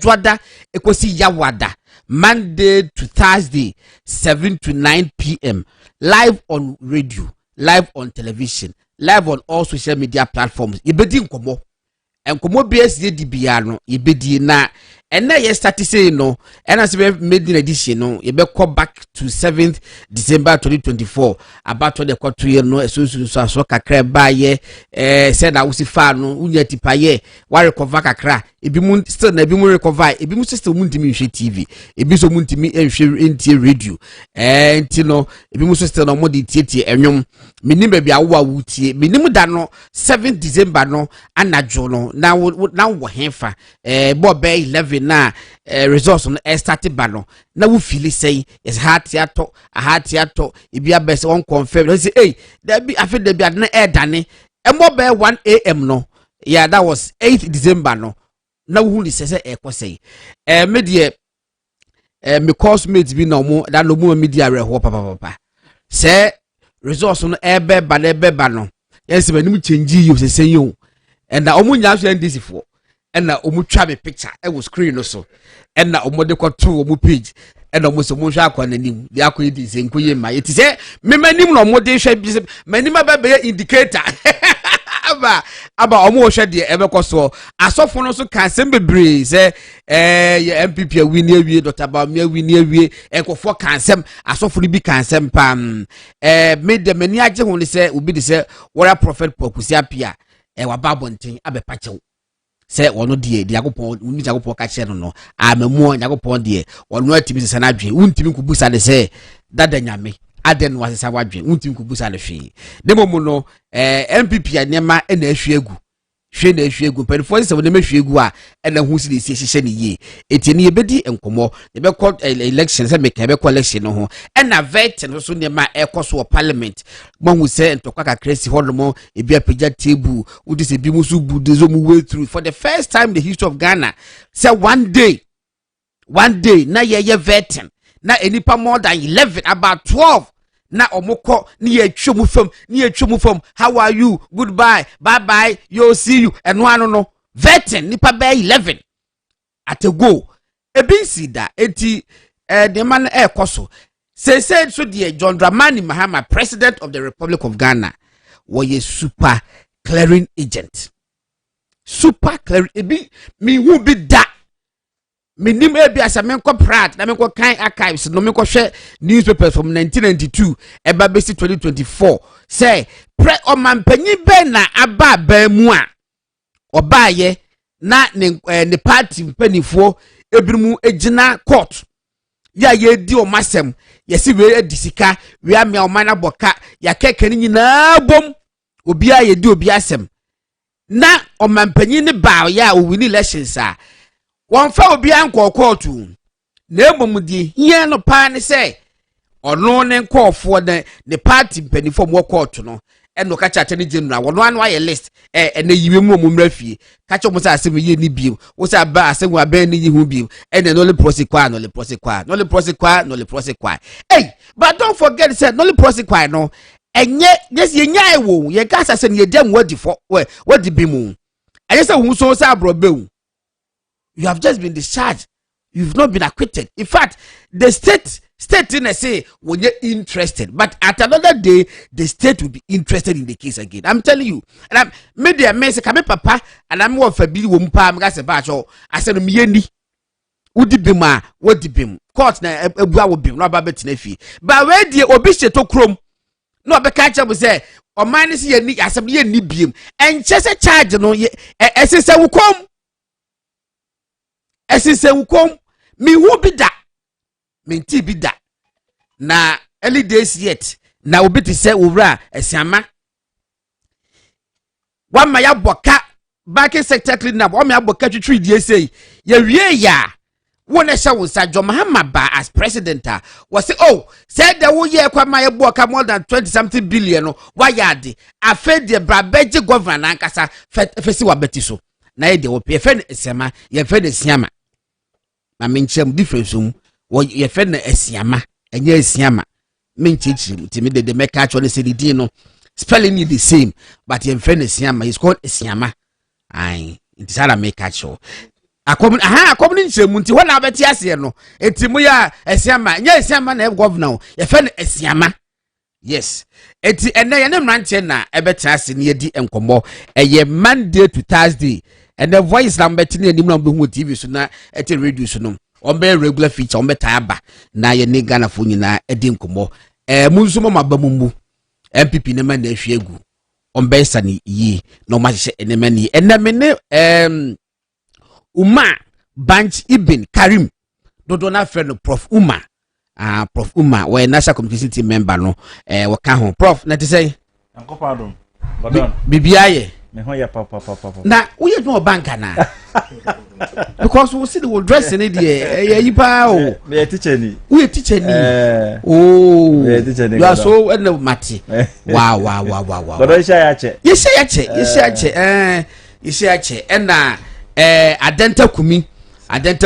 Adwada ekosi Yawada. Monday to Thursday, 7 to 9 p.m. Live on radio, live on television, live on all social media platforms. Yebedi nkomo. Nkomo BSD dibiano, yebedi na. And now you start to say no, and as we made an edition, no, you better come back to 7th December 2024. About what the country, you know, so kakra baye, said I was a fan, no, unyeti paye, why recover kakra, it be moon still never recover, it be moon system muntimi TV, it be so muntimi and share in radio, and you know, it be moon system no more dictate, and young minimum be a wuti, minimum dano 7th December no, and na jono, now wahenfa, Bob 11. Na resource on started bano na we feel say is hard theater e bia best one confirm say hey there be after there be na air dane e mo be 1 a.m. no yeah that was 8th December no na we hu say e ko say me de me course mates bi na mo that no mo media reho papa say resource on e be ba no yes be nim change you say you and na omo nya so ndc for and na omu twa me picture e wo screen no so and na omo de kwato omu page and na omo so mo hwa akwa nanim de akwa yi se nkoye ma yeti se me manim no omo de hwa bi manim aba be indicator aba omo hwa de e be koso asofo no so kan sem bebre se ye MPP win awie Dr. Bawumia win awie enkofo kan sem asofo no bi kan sem pam me de mani age ho ne se obi de se wora prophet Pokusi apia wa babonten abepa chew say ono die Yakopon uni Yakopon ka che no amemu Yakopon die ono atimi se na dwen untimi kubusa ne say dada nyame aden was sa wadwen untimi kubusa ne hwe demomu no MPP anema na ahwe egu perifo se wona mahwe egu a na hu si de hye ne ye etini ebedi enkomo ne be call election se make be call election no ho na vet no so ne ma ekoso parliament mo hu se ntokwa kakresi hodomo ebi apagya table udi se bi musu budezo mu way through for the first time in the history of Ghana say one day na ye vetin na enipa more than 11 about 12 na omoko ni etwemu fam how are you goodbye bye bye yo see you and one no vetin nipa be 11 at a go ebi si da enti the man koso say so the John Dramani Mahama, president of the Republic of Ghana, was a super clearing agent. Super clearing ebi me who be that me nim ebi as a menko prat na menko kind archives no menko share newspapers from 1992 eba besi 2024 say pre omampanyi be na aba ba mu a obaye na ne party mpanifo ebirumu ejina court ya ye di o masem yesi we edisika we amia o mana boka ya keke ni nyina bom obi a ye di obi asem na omampanyi ne ba ya o win elections a won fa obi anko courtu na emomudi hia no pa ne se ono ne nkofo ne party mpanifo mo court no eno ka cha ne general wono anu aye list na yiwe mu omumra fie ka cha mo sa asem ye ni biom wo sa ba asem wa ba ni hu biom ene no le prosecute hey but don't forget say no le prosecute no enye yes ye nya ewo ye ka asase ne ye dem wadi fo wadi bimu enye say hu so sa abrobe you have just been discharged. You've not been acquitted. In fact, the state in say when you're interested, but at another day, the state will be interested in the case again. I'm telling you. And I'm made the message, come papa, and I'm more for Billy Wumpa, I said, Mieni, Udi Bima, what the bim, court na a will be no babet nefi. But where the obishe to chrome, no, but catch up with say, or minus ye ni as a ni beam, and just a charge, no, as I will come. Esise wukom mi hu bi da menti bi da na early days yet na obi te se owura esiama wa ma ya boka banking sector cleanup wa ma ya boka twitwi die sei ya wie ya wona sha wo sa Mahama ba as president was say oh said the wo ye kwa ma ya boka more than 20 something billion no wa ya de afa de brabeji governor ankasa fesi wa beti so na ye de wo pe fe esiama ye fe de siama na menchem difference wo ye fe na esiama enye esiama menchichi timi de make actually say the din no spelling is the same but ye fe na esiama is called esiama ai it is how I make actual akomun nchemu nti wana abeti ase no enti mu ya esiama nya esiama na governor ye fe no esiama yes enti enne ye ne mranche na ebeti ase ne yedi enkomo eye Monday to Thursday and the voice na mbeti ne anim na mbehu TV so na eti radio so no ombe regular feature ombe tayaba na ye ne Ghana fo nyina edi enkomo munso mo mabamumu MPP ne ma na ahwiegu ombe sani yi no ma hye ene mani enne Uma Banch Ibn Karim dodo na friend Prof Uma Prof Uma we national communication team member no we ka ho Prof na te say ankopado godon bibiaye me ho ya papa na we no bank na because we see the dress in there yi pa o me teacher ni we teacher ni oh me teacher ni you are so mati wow godon sha ya che you say na Adenta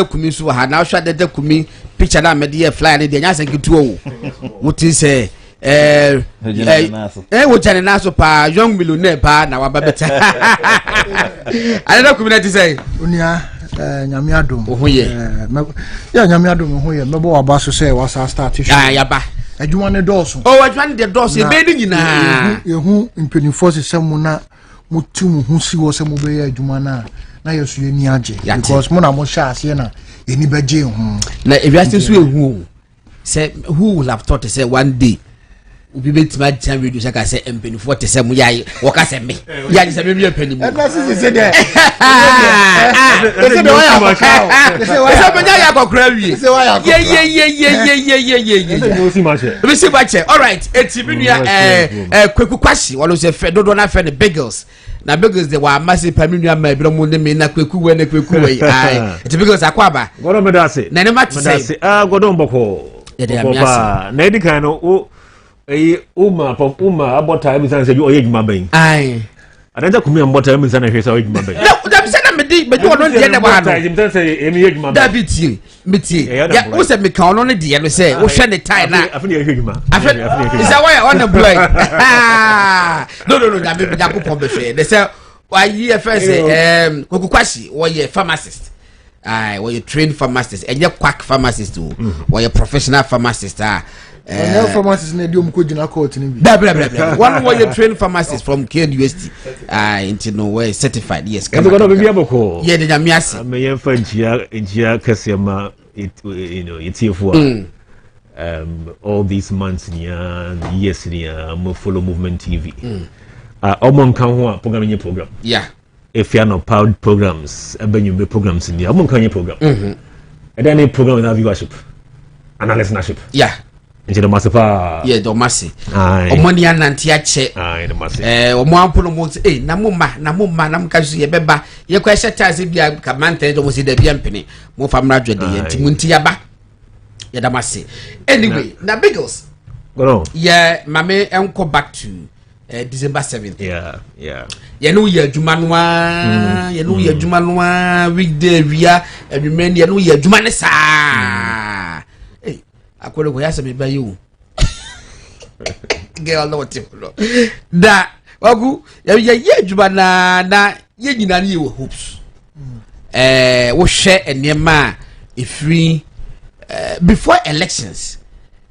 Kumi so ha na hwa Adenta Kumi picture na mede flyer ne de nya sanketu o wuti se wo jane naso pa young millionaire pa na wababeta Adenta Kumi na ti say onia nyame adom ohoye ya nyame adom ohoye mebo waba so say wasa start show yaba adwuma ne dɔɔso adwuma ne dɔɔso e be ni nyina ehu impenifo se mu na mutum hu si wo se mu be ya adwuma na yesu ye ni age because mo na mo sha ase na eni beje hu na ewiase so ehu say who will have thought say one day ubi betima jam radio saka say empenifo te say mu yayi wo ka say me yayi say me empeni mu e ka se de say de wa ya ko say me ya ko kra wie ye we see ba che all right etibinua kweku kwashi wo lo say fe dodo na fe the bagels na bagels de wa massive paminua ma ebro mu ne me na kweku we ai etibigels akwaba godon me da say na ne mati say godon boko na edikan no Uma abota mi san se yo yedwuma ban ai Adenta Kumi ambota mi san hwesa yedwuma ban no da bi se na me do no de na ba no mi san se emi yedwuma ban da bi tie ya wo se me ka ono ne de no se wo hwe ne tie na afini yedwuma is that why on the block no da me Yakupon be hwe they say why you first kokukwashi wo ye pharmacist wo ye trained pharmacist and ye quack pharmacist wo ye professional pharmacist no pharmacist na diom ko gina court ni bi blah one way you train pharmacist from KNUST into no way certified yes come on be aboko yeah de nyamiase me yen fa njia kasema itiefu all these months and years mo follow movement TV omon kan ho program nye program yeah if you are not proud programs abanyu programs ni omon kan nye program and then a program na viewership and listenership yeah into the massive yeah do masi omoni ananti ache the massive omo ampono mo na mumma na mkasu ye beba ye kwa shata bia ka mante do mo si da bia mpene mo famra dwede ye nti munti yaba ye da masi anyway na bigos go on yeah mame enko back to December 7th yeah ye no ye adwuma noa weekday wia adwuma ye no ye adwuma ne saa akwere ko yasa me ba you girl no what da wagu ye adwuma na ye nyina ne wo hopes wo hwe enema free before elections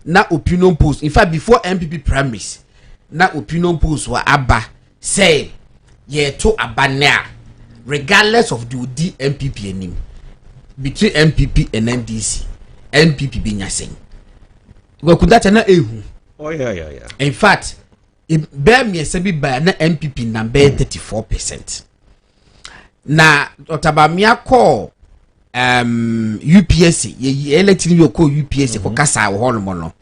na opinion polls in fact before MPP primaries na opinion polls wa aba say ye to abana regardless of the MPP enim between MPP and NDC MPP be nyaseng we could that na ehu oh yeah in fact bear me sabi ba na MPP number 34% na otabamia call UPSC ye electing you call UPSC ko kasa ho no no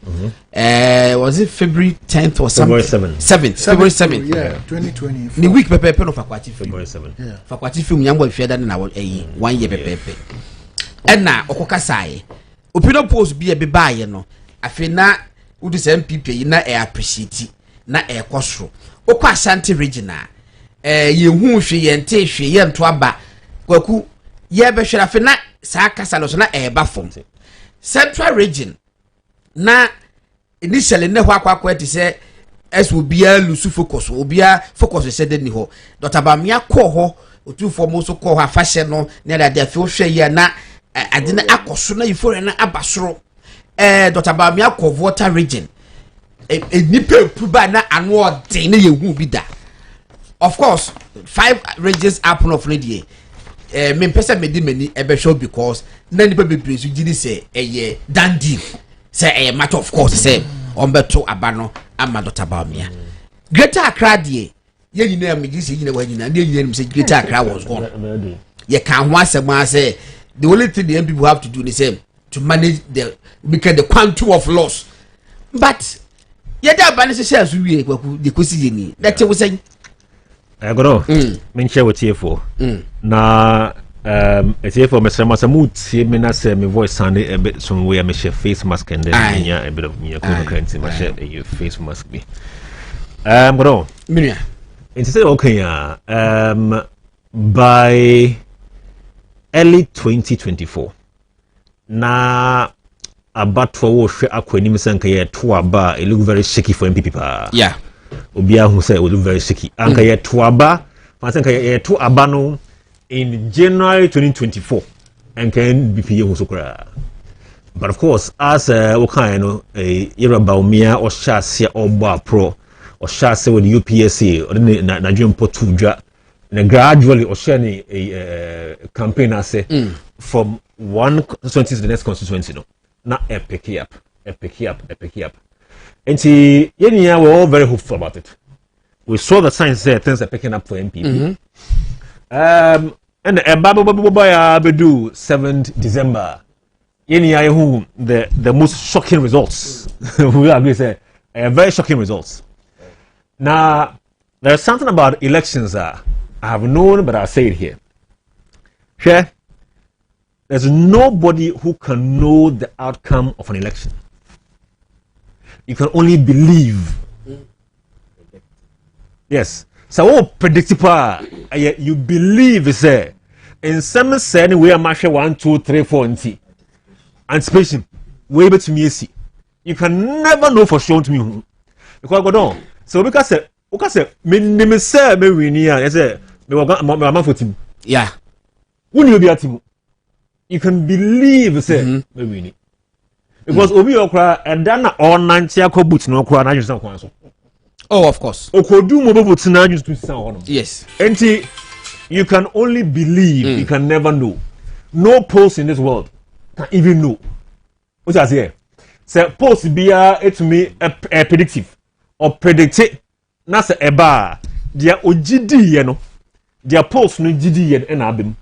was it February 10th or something February 7th yeah 2020 the week pepe no fakwati February 7 yeah fakwati film nyangwa fiada na 1 year pepe na okokasa ye opinion polls bi e be baaye no afina udi se MPP na appreciate na ekosro okwa Ashanti regional ye hu hwe ye nte hwe ye nto aba kwaku ye be hwe afina sa kasa no so na eba fom central region na initially ne ho akwa ti se es obia lusu focus obia focus se de ni ho Dr. Bamia ko ho otu for mo so call her fashion no na da feel hwe ye na ade na akoso na ifo na abasoro Dr. Bamia ko water region nipa puba na ano den na yehu bi da. Of course 5 ranges happen of radio me pesa me di mani ebe show because na nipa bebre so gidi say dan deal say matter of course say on beto abano ama Dr. Bamia Greater Accra die ye nyina me gidi say nyina wa nyina na nyina say Greater Accra was gone ye can one say the only thing the people have to do is to manage because the quantum of loss but ye da ba ne say so wie kwaku de kosi ye ni that we say Agoro, mention what here for. Na it's here for Mr. Masamut, me na say my voice sounded a bit somewhere me share face mask and then a bit of me currency my share your face mask me. Agoro, Minia. Instead okay by early 2024 na abatwa wo hwe akwanim sanka ye to aba it look very shaky for MPP pa. Yeah. Obia who say will look very shaky. Anka ye to aba, fansanka ye to aba no in January 2024 and can be who so kra. But of course as okay no era baumia or shase or ba pro or shase with UPSA or Nigerian potudra and gradually or share a campaign as from one constituency to the next constituency no. Not a pick up. And see, we're all very hopeful about it. We saw the signs there, things are picking up for MPP. And Abedu 7th December. Who the most shocking results. We agree say very shocking results. Now there's something about elections I have known, but I'll say it here. Sure. There's nobody who can know the outcome of an election. You can only believe. Yes. So predictable. You believe say in some sense we are marshal 1, 2, 3, 4 and anticipation. Way to me see. You can never know for sure to me. Because go down. So because say me say me win here. I say me man for team. Yeah. When you be a team. You can believe say me win. Because obi okra and then all 90 akobut no okra na just kwan so. Oh, of course. Okodu mo bobut na just to sound. Yes. Enti you can only believe, you can never know. No polls in this world can even know. What I say? Say polls be it me a predictive or predicted na say eba dia ogidi ye no. Dia polls no gidi ye na abem.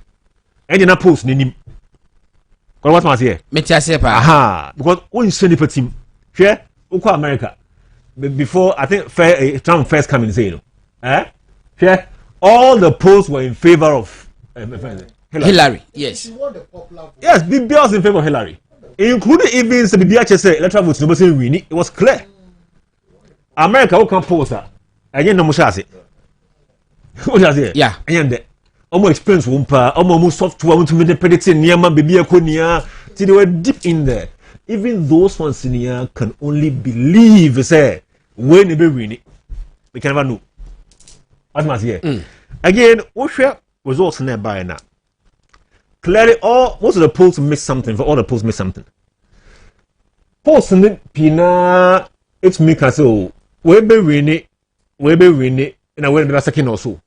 And na polls no nim. What was here? Aha, because when send it for team, share Uko America before I think Trump first came in say share all the polls were in favor of Hillary. Yes. Yes, BB was in favor of Hillary, including even the BBH say electoral votes no say win. It was clear. America who can post that. Again, no more shase. What is it? Yeah. And almost experience wumpa, almost software to make the predicting near my baby konia. See, they were deep in there. Even those ones in here can only believe, say, when they be winning. We can never know. As much here. Again, Osha was also nearby now. Clearly, most of the polls missed something. For all the polls missed something. Polls in the Pina, it's me can say, we be winning, and I will be second also.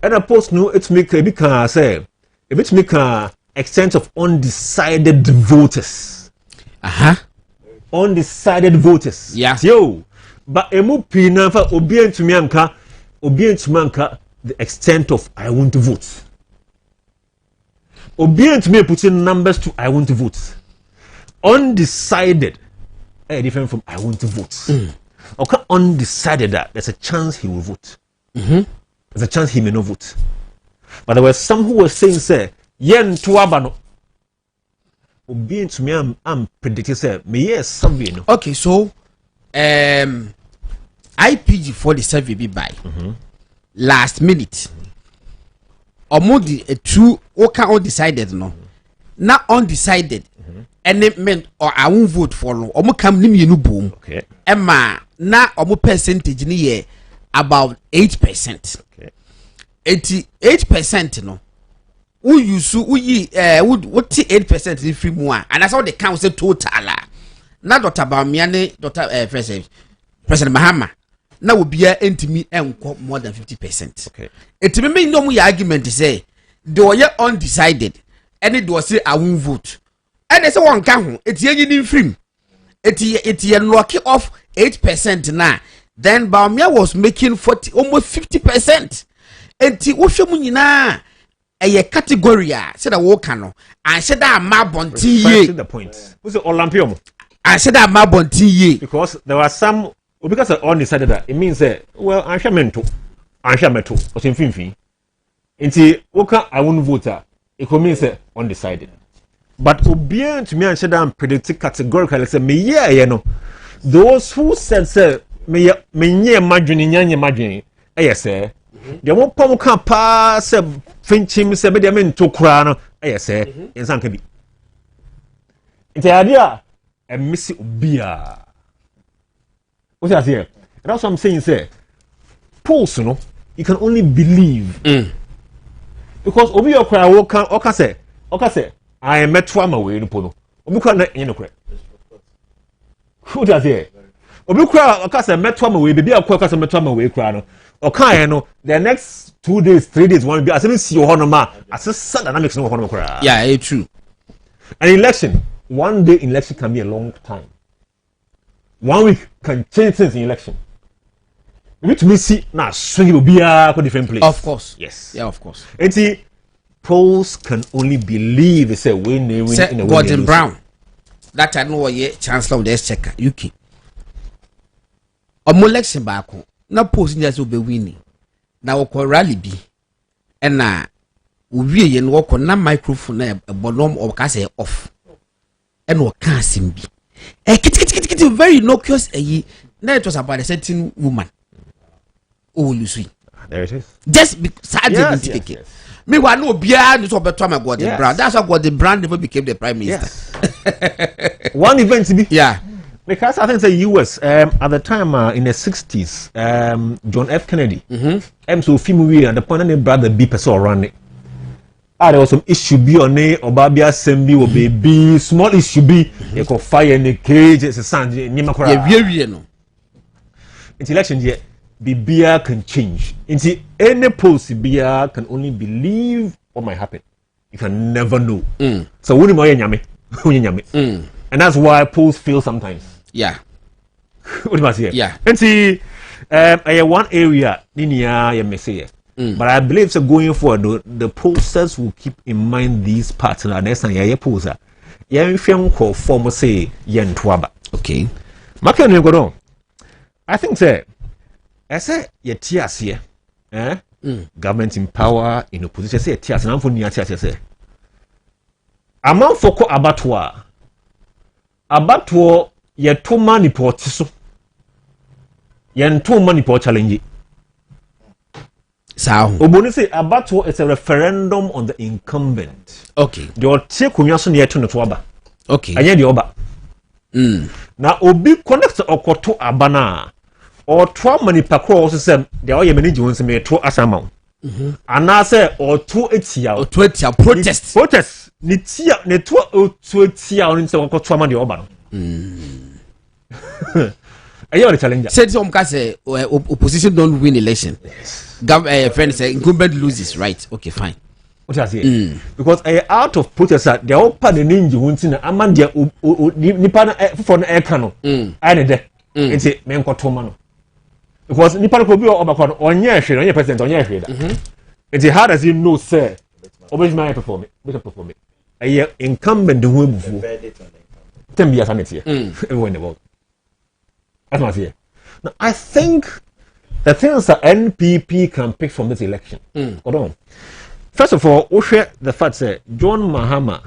And a post no, it's make a can say, if it's make a extent of undecided voters. Undecided voters. Yeah. Yo, but emu pina for obedient to manka, the extent of I want to vote. Obedient to me putting numbers to I want to vote. Undecided, different from I want to vote. Okay, undecided that there's a chance he will vote. There's a chance he may not vote. But there were some who were saying, say, yen tuabano. Being to me, I'm predicting, say, me yes, something. Okay, so IPG for the survey be by last minute. Omodi a true okay undecided no. Not undecided. And it meant or I won't vote for no. Omo come nim you boom. Okay. Emma na omo percentage ni ye about 8%. Okay. 88% no who use who 8% in free more and that's how they count the total na Dr. Bamiane Dr. President Mahama na will be intimi enko more than 50%. Okay. It may no more argument to say they were undecided and it was say I won't vote. And they say one can it's yen free. It lock off 8% now. Then Bamia was making 40 almost 50%. And ti Woshamunina a category said a walkano and said that my bonti the point. Who's the Olympium? I said that my bonti because there were some because of undecided that it means that well I'm sure meant or something. Inti Oka I won't vote it could mean say undecided. But obedient to me and said I'm predicting categorically say me you know those who said say me imagine say the one pom can pass finchim say be me to kra no say insan ka bi it's the idea a missy obia what I say that's what I'm saying say polls you know you can only believe because obi okra wo kan oka say I am met one away no pono obi kwa na you know correct what I say obi kwa oka say met one away baby akwa say met one away kra no okay no the next 2 days 3 days one be as if see your ma as dynamics no hono kra yeah it's true an election 1 day election can be a long time 1 week can change things in election you need to me see na swing will be a different place of course yes yeah of course and see polls can only believe they say when they win in a way Gordon Brown that I know ye chancellor of the exchequer UK election back na post just will be winning na woko rally bi and na we ye no woko na microphone na bonom or ka say off and wo can sim bi kiti very innocuous na it was about a certain woman oh you see there it is just because yes. Me wa no bia no so beto am Gordon Brown that's why Gordon Brown never became the prime minister one event to be yeah because I think the US at the time in the 60s John F. Kennedy so film and the point and brother be person run it there was some issue be on it or babia sembi or baby small issue be you could fire in the cage it's a sound ni makora yeah no it's election here bibia can change into any post bibia can only believe what might happen you can never know so woni mo nyame and that's why polls fail sometimes yeah what do I say yeah and see one area ninia you may say but I believe so going forward the pollsters will keep in mind these parts and next time yeah pollster yeah call form say yentwaba okay makano you go on I think say I say ye tias here government in power in opposition say tias na for ni tias say amount for ko abattoir ye to money pot so ye to money pot challenge sao oboni say abattoir is a referendum on the incumbent okay the tie kunwa so ne to no to aba okay anya de oba na obi connect okoto abana or to money pakro so say de o ye manage won say me to asama ana say or to etia protest ni tia ne to tia on say okoto amana de oba no ayo the challenger said some can say opposition don't win election friend say incumbent loses right okay fine what I say because out of protest they all part the ninja won't na amandia nipa na for na eka no ai ne de enti me nkoto ma no because nipa ko bi obakọ no onye hwe onye president onye hwe da enti how does he know say obejima perform it aye incumbent who ebufu tembia sanity everywhere in the world that's what I say now I think the things that NPP can pick from this election hold on. First of all, the fact that John Mahama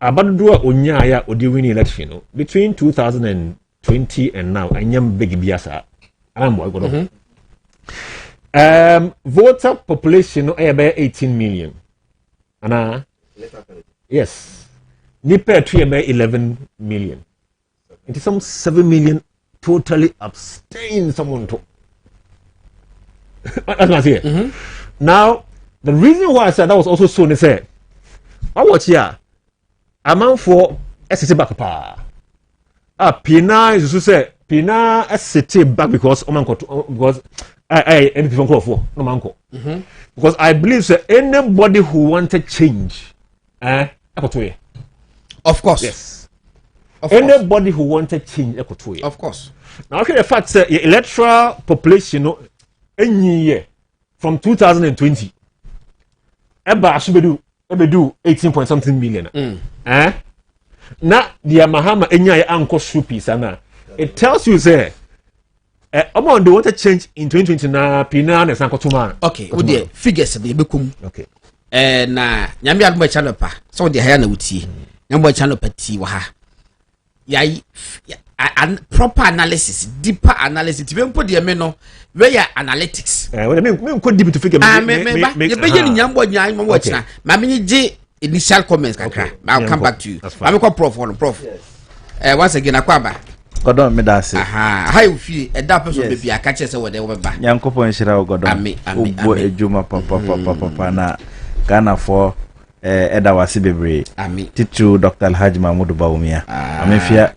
abadua onyaya odi win election between 2020 and now anyam big biasa ambo godo voter population no about 18 million ana yes nipa to about 11 million it is some 7 million totally abstain someone to That's what I say. Now, the reason why I said that was also so, they say, I watch here, a man for SCC back pa. Pina is to say, Pina SCT back because any people call for no man call. Because I believe that anybody who wanted change, of course. Yes. Anybody who wanted change, of course. Now, okay, the fact that the electoral population, any year from 2020, ebe do 18 point something million. Now, the Mahama enya anko shupis ana. It tells you say, among they want to change in 2020 na pina na sanko tuma. Okay, with the figures be bekum. Okay. Na nyame admo channel pa. So the haya na wuti. Nyambo channel pa ti wa ha. Proper analysis, deeper analysis. Even put the no where analytics. Me could deep to figure. Initial comments. Okay. I'll come back to you. I'm called Prof. Yes. Once again, Akwaba. Godon me da se. How you feel? A that person baby I catch us over there over back. Yankopon shira o Godon. Ubo ejuma papa na Ghana for Eda wasi bebre. Titu Dr. Alhaji Mahmoud Bawumia. Amefia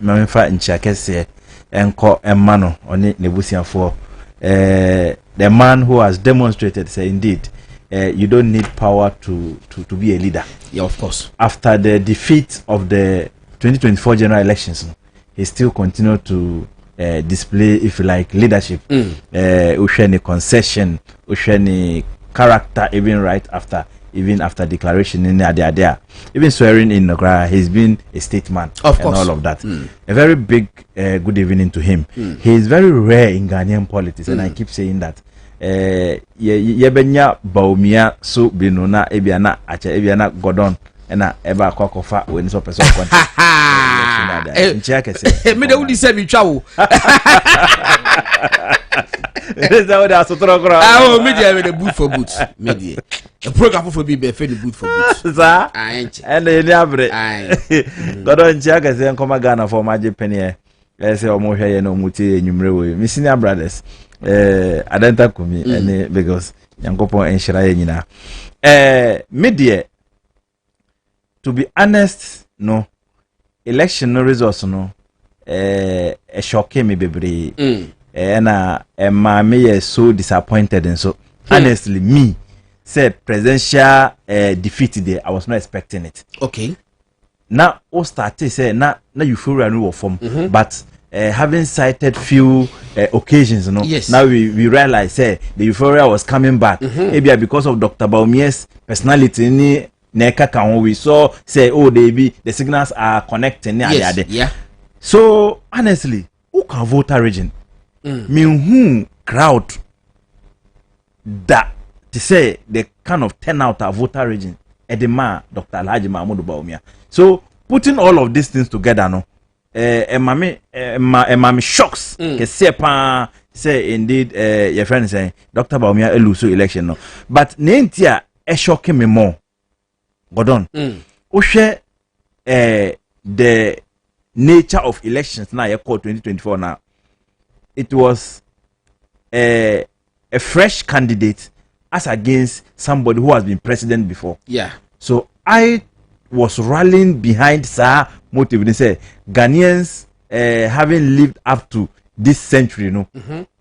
nchia kese enko emano oni nebusianfo. The man who has demonstrated say indeed you don't need power to be a leader. Yeah, of course. After the defeat of the 2024 general elections, he still continued to display, if you like, leadership. Usheni concession, Usheni character, even right after, even after declaration in there, even swearing in Nogara, he's been a statesman of and course. all of that. A very big good evening to him. He is very rare in Ghanaian politics, and I keep saying that. Yebenya Bawumia so binona ebiana acha ebiana Godon ena eba kwakofa weni so person contact nchia kese me de wudi se mi twa wo eza wo da sotoro kro media we the boot for boot media a program for be the boot for boot za ena eli abre Godon nchia kese nkoma Ghana for maje penye ese omo hweye no muti enwumre wo mi senior brothers adanta kumi ene because Yankopon enshira ye nyina media to be honest no election no results no shocking me bebre na ma me so disappointed and so honestly me said presidential defeat there I was not expecting it. Okay. Now o start say na euphoria no form but having cited few occasions, yes. Now we realize the euphoria was coming back. Maybe because of Dr. Bawumia's personality, we saw say, oh, the signals are connecting. Yes. Yeah. So honestly, who can vote a region? Who crowd that to say the kind of turnout of voter region at the man Dr. Alhaji Mahmoud Bawumia. So putting all of these things together, no. Mami shocks ke sepa say indeed your friend saying Dr. Bawumia lose election no but nentia shock me more Godon share the nature of elections now you call 2024 now it was a fresh candidate as against somebody who has been president before. Yeah, so I was rallying behind Sir motive. They say Ghanaians having lived up to this century,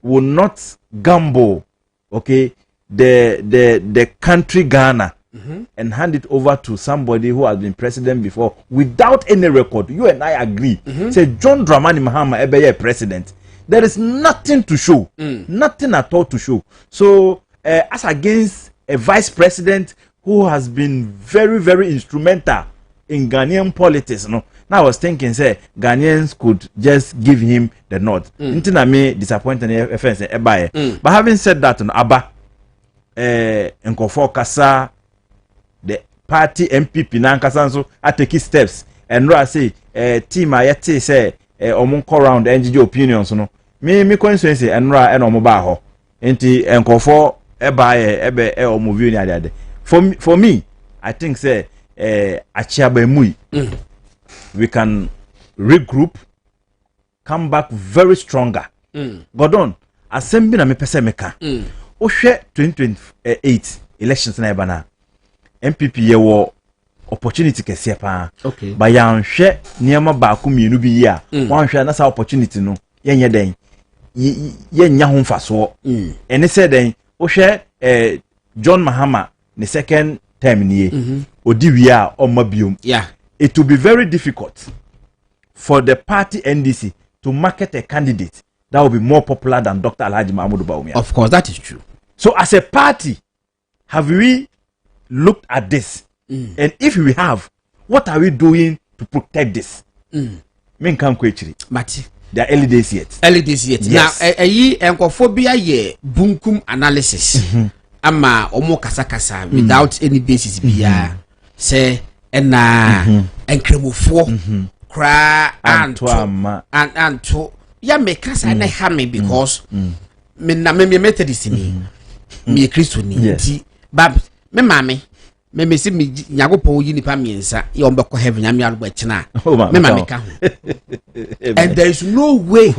will not gamble, okay, the country Ghana and hand it over to somebody who has been president before without any record. You and I agree. Say John Dramani Mahama Ebeye president. There is nothing to show, nothing at all to show. So as against a vice president who has been very, very instrumental in Ghanaian politics, Now I was thinking, say Ghanaians could just give him the nod. Until I may disappointed but having said that, Abba, Nkofo Kasa, the party MPP Nankasanso, I take steps and I say, team I yet say, omunko round NGO opinions, me coincidence and ra and omobaho. Enti Nkofo ebe omovie ni ade. For me, I think say we can regroup, come back very stronger. Godon, assembly na me pese meka. ohwe 2028 elections na eba na MPP ye wo opportunity kese pa okay ba ya nhwe niema ba ko mienu bi ya wan hwe na sa opportunity no yenye den yenya ho mfaso ene se den ohwe John Mahama the second term niye odi wi a omabiom yeah it will be very difficult for the party NDC to market a candidate that will be more popular than Dr. Alhaji Mahmoud Bawumia. Of course, that is true. So as a party, have we looked at this? And if we have, what are we doing to protect this? Men can't quit it. Mati. They are early days yet. Early days yet. Yes. Now, encophobia ye bunkum analysis. Ama omo kasa without any basis biya. Say enkrimofo kra anto ya me kasa na ha me because me na me methodist ni me Christo ni nti bab me mame me si me nyagopo yi nipa miensa ye ombekọ heaven ya me albo chena me mame ka ho and there is no way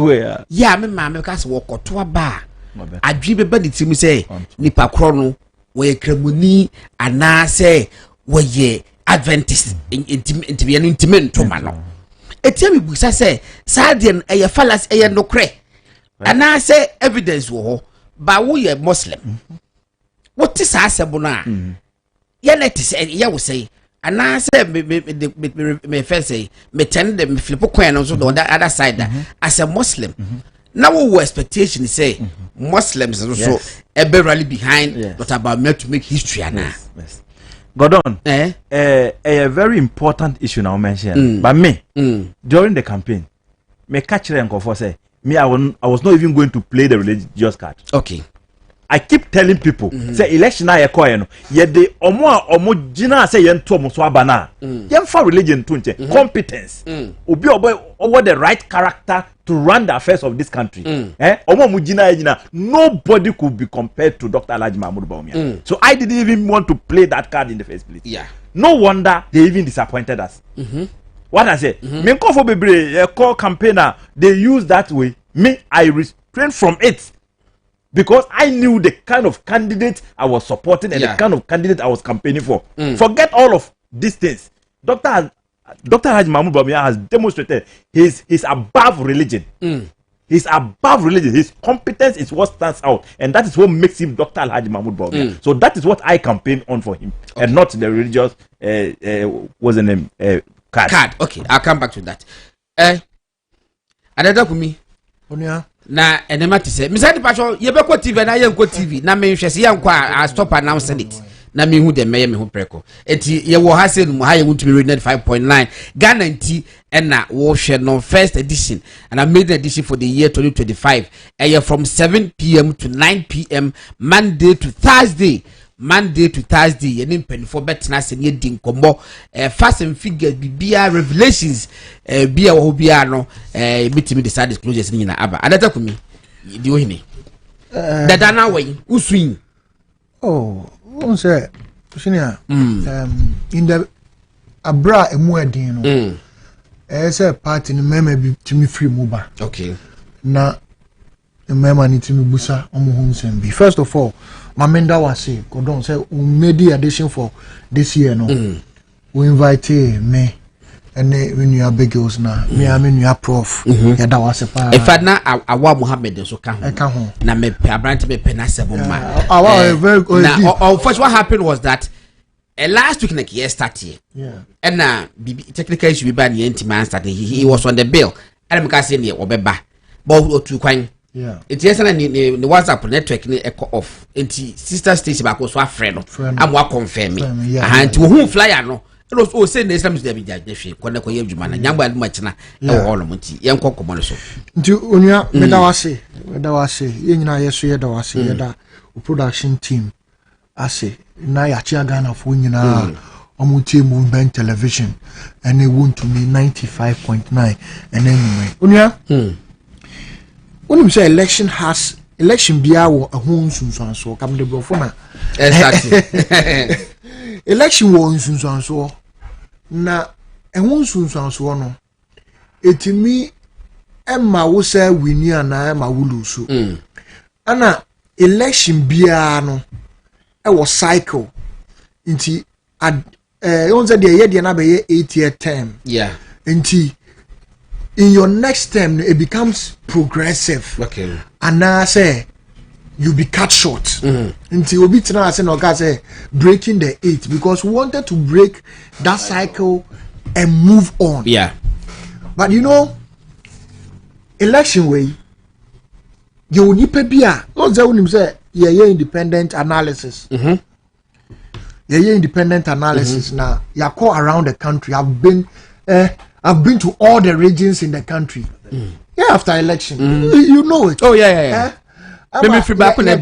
yeah me mame ka se wokoto aba adwi beba ni tim say nipa kro no we kramuni ana say we Adventist intimate to mano. Etemi busa say Sardian a fallacy a no cre. And I say evidence wo ba wo ye Muslim. What is asabuna? Ya let say ya will say and I say me first say me tend them flip coin on the other side as a Muslim. Now what expectation say Muslims also a rally behind what about me to make history now. Gordon, a very important issue now mentioned. But me, during the campaign, me catch and for say, me I was not even going to play the religious card. Okay. I keep telling people, say election na yekoye yet the omo jina say yen to omo so abana. Yen for religion tunche, competence. Obi over the right character to run the affairs of this country. Omo mu jina nobody could be compared to Dr. Alhaji Mahmoud Bawumia. So I didn't even want to play that card in the first place. Yeah. No wonder they even disappointed us. What I say, me for bebre call campaigner, they use that way. Me, I restrain from it. Because I knew the kind of candidate I was supporting and the kind of candidate I was campaigning for. Forget all of these things. Dr. Alhaji Mahmoud Bawumia has demonstrated he's above religion. He's above religion. His competence is what stands out. And that is what makes him Dr. Alhaji Mahmoud Bawumia. So that is what I campaign on for him. And not the religious what's the name? Card. Okay, I'll come back to that. Another for me. Na enema ti say misadi pacho ye be ko TV na ye nko TV na me hwese ye nko a stop announcing it na me hu de me hu preko enti ye wo ha se no ha ye wutumi read 5.9 Ghana nti na wo hwe no first edition and I made the edition for the year 2025 from 7 p.m. to 9 p.m. Monday to Thursday ye nim penfo betna se ne di nkombo fast and figure bibia revelations bia wo bia no bitimi decide disclosures ni na aba adata kumi di ohini dada na we usuin on say senior in the abra emu edin no say party ni mema bi timi free muba okay na mema ni timi busa omo hu nsem bi first of all Mamenda was say, Gordon say we made the addition for this year no. We invite me and when you are big girls now. Me I mean you are prof. Yeah, that was a part. If I na awa Muhammad so can. I can home. Na me branch me pena 7 man. Awa very good. Now, first what happened was that last week like year started. Yeah. And technically should be by the anti-man started. He was on the bill. And I'm saying here obeba. But to kwan. Yeah. It's yes na the WhatsApp network ni echo off. Enti sister station back so friend. I'm wa confirm me. And who flyer no. It was say next time is there be judge kwana ko yedwuma na nyamba adu machina e wo holo monti yen kokomo no so. Nti onua meda wase ye nyina yeso ye da wase ye da production team ase na ya chia Ghana fo nyina omutie movement television and they want to me 95.9 and anyway onua when you say election bia wo ehun sunsunso kam de brofo na Exactly. Election wo sunsunso na ehun sunsunso no etimi emma wo say wini ana emma wo lusu ana election biara no e was cycle nti you say the year na be 8-year term. Yeah. Nti in your next term it becomes progressive. Okay. And now say you be cut short. Nti obi tena say no say breaking the 8 because we wanted to break that cycle and move on. Yeah. But you know, election way you nipa bia don't say when him say yeah independent analysis. Yeah independent analysis now. You call around the country. I've been to all the regions in the country. Yeah, after election, you know it. Oh yeah. Maybe free back on time.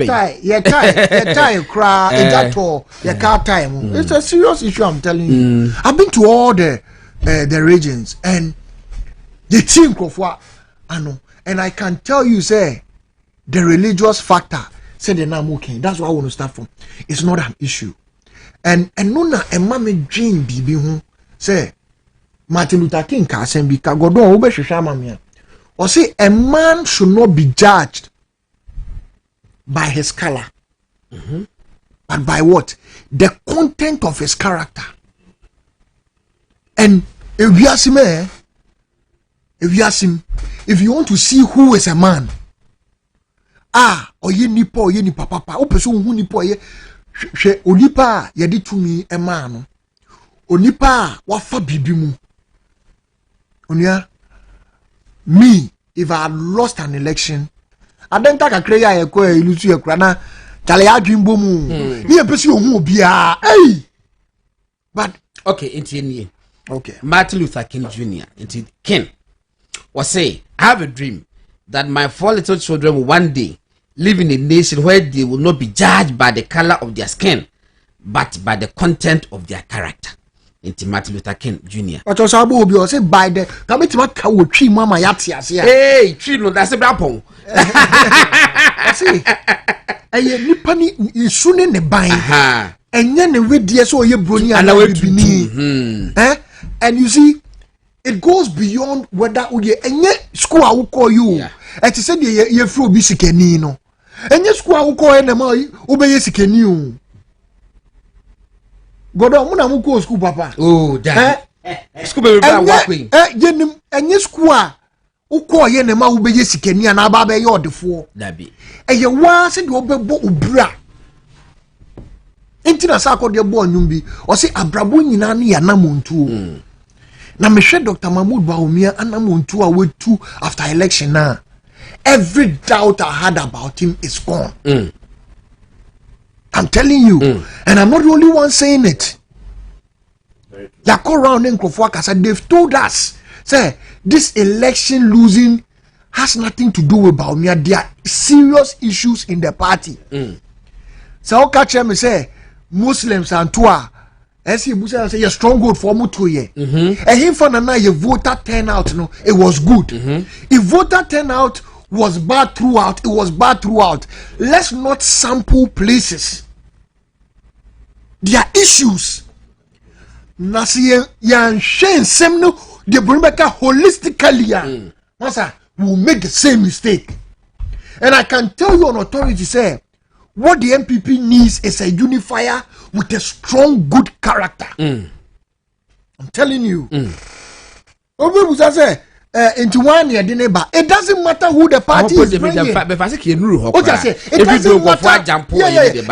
Cry. It's a serious issue. I'm telling you. I've been to all the regions and the team of what I know, and I can tell you, say the religious factor. Say the name okay. That's what I want to start from. It's not an issue. And nona a mame dream bibi hu say Martin Luther King ka sembi ka godon wo be hwehwa mamia or say a man should not be judged by his color but by what the content of his character. And if you want to see who is a man oye nipa papa o person hu nipa oye hwe onipa ye de tumi ema no onipa wafa bibi mu onia me if I lost an election I don't take a creya ye ko ilusu ye kura na chale adwimbo mu ni epesi ohun obia but okay inti okay Martin Luther King Jr. inti King was say I have a dream that my 4 little children will one day live in a nation where they will not be judged by the color of their skin, but by the content of their character. Into Martin Luther King Jr. But also Abu Obi say by the committee what ka wo twi mama yati ase. Hey, twi no that's a brapon. See. Eye nipa ni isu ne ban. Enye ne wedie so ye broni and bini. And you see it goes beyond whether uye enye school a wo call you. Et say ye fro bi sikani no. Enye school a wo call na ma wo be ye sikani o. Godo mu na mu ko school papa. Oh, that. School be work queen. Yenim enye school a wo call ye na ma wo be ye sikani na ba be ye odefo. That be. Eye wa se de obebo obura. Enti na sa akode bo anwum bi. O se abrabo nyina na ya na montu. Na mehwe Dr. Mahmoud Bawumia anamontu a wetu after election na. Every doubt I had about him is gone. I'm telling you. And I'm not the only one saying it. They call around in Krofwaka, they've told us, say, this election losing has nothing to do with Bawumia. There are serious issues in the party. So I'll catch them and say, Muslims and Tua, as you say, a strong vote for Mutuye. And him for Nana, your voter turnout, no, it was good. If voter turnout was bad throughout, it was bad throughout. Let's not sample places. There are issues. Nasi yan shen semno de bring back holistically. Masa will make the same mistake. And I can tell you on authority say what the MPP needs is a unifier with a strong good character. I'm telling you. Into 1 year, it doesn't matter who the party is bringing. It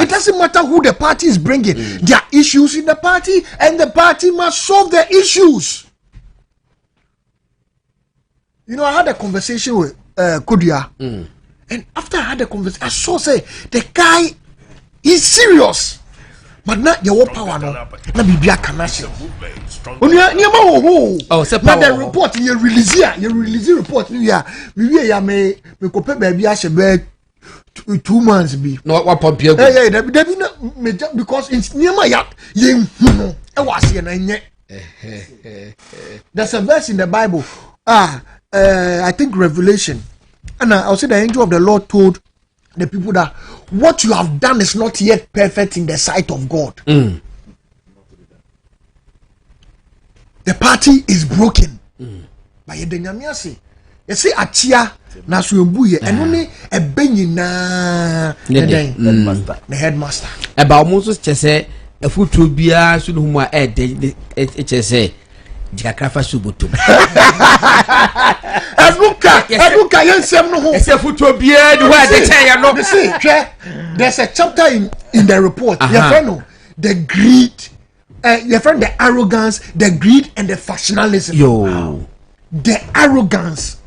doesn't matter who the party is bringing. There are issues in the party, and the party must solve the issues. You know, I had a conversation with Kudia, and after I had a conversation, I saw say the guy is serious. But not your power, no. Not be a connection. Oh, now the report you release report. Yeah, maybe I may compare baby. I should be 2 months be. No, what pump you? Because it's near my yacht. I was here. There's a verse in the Bible. I think Revelation, and I'll say the angel of the Lord told the people that what you have done is not yet perfect in the sight of God. The party is broken. But You see achia na so embu ye eno ne ebe nyina headmaster. The headmaster. Eba omo so chese afutuo bia so no hu a ede chese jikakrafa subotom. Ebuka yensem no ho. Ese afutuo bia the way de chen ya no. You see, there's a chapter in the report. Your friend no, the greed, your friend the arrogance, the greed and the factionalism. Yo. Wow. The arrogance,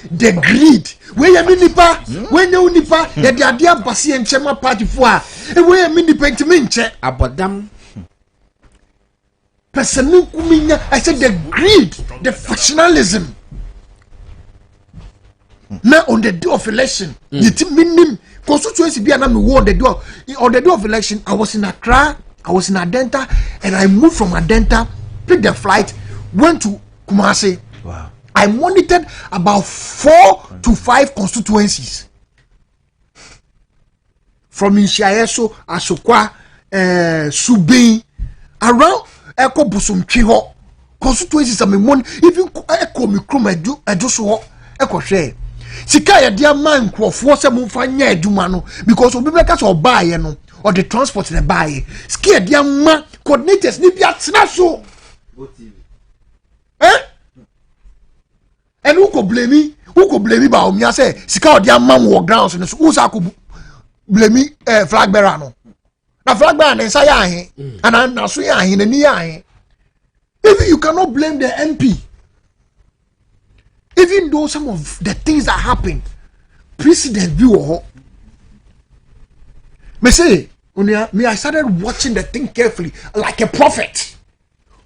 the greed. When you nipa, when you nipa, the idea basi and chema party for. And when you nipa intiminche Abodam. Personal kuminya. I said the greed, the factionalism. Now on the day of election, the minim constituency be an on the day of election. I was in Accra, I was in Adenta, and I moved from Adenta, picked the flight, went to Kumasi. Wow. I monitored about 4 to 5 constituencies from Inshaeso, Asokwa, Subin, around Eko Busum Chiho. Constituencies are mon even Eko Mikrum Ejoso Eko Share. Sika ya dia man krofo se mo fa nya aduma no because obi be ka so buy no or the transport na buy sika dia ma coordinators ni bia tena so and who could blame me ba omia say sika dia man wo grounds no so who sa ko blame flag bearer no na flag bearer na say ahe and na so ya ahe na ni ahe. Even you cannot blame the MP. Even though some of the things that happened, President view me say, me I started watching the thing carefully, like a prophet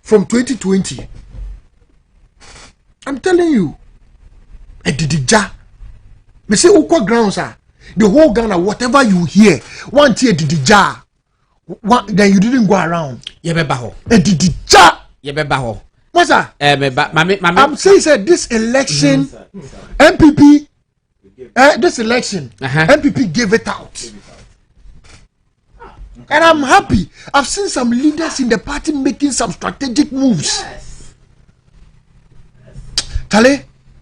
from 2020. I'm telling you, a didija. Me say, Ukwa grounds are the whole Ghana, whatever you hear, one tear didija, then you didn't go around. Yebebaho. A didija. Yebebaho. What's that? Mami. I'm saying that this election, MPP, this election, MPP gave it out. And I'm happy. I've seen some leaders in the party making some strategic moves. Tale,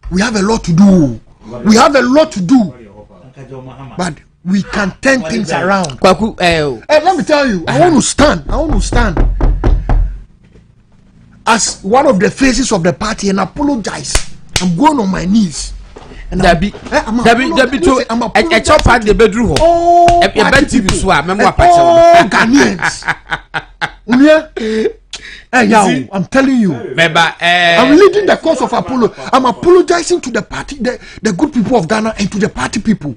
we have a lot to do. We have a lot to do. But we can turn things around. Let me tell you, I want to stand as one of the faces of the party and apologize. I'm going on my knees. And Debbie to a chop at the bedroom. Oh, Ghanaians. Hey, I'm telling you. I'm leading the cause of Apollo. I'm apologizing to the party, the good people of Ghana, and to the party people.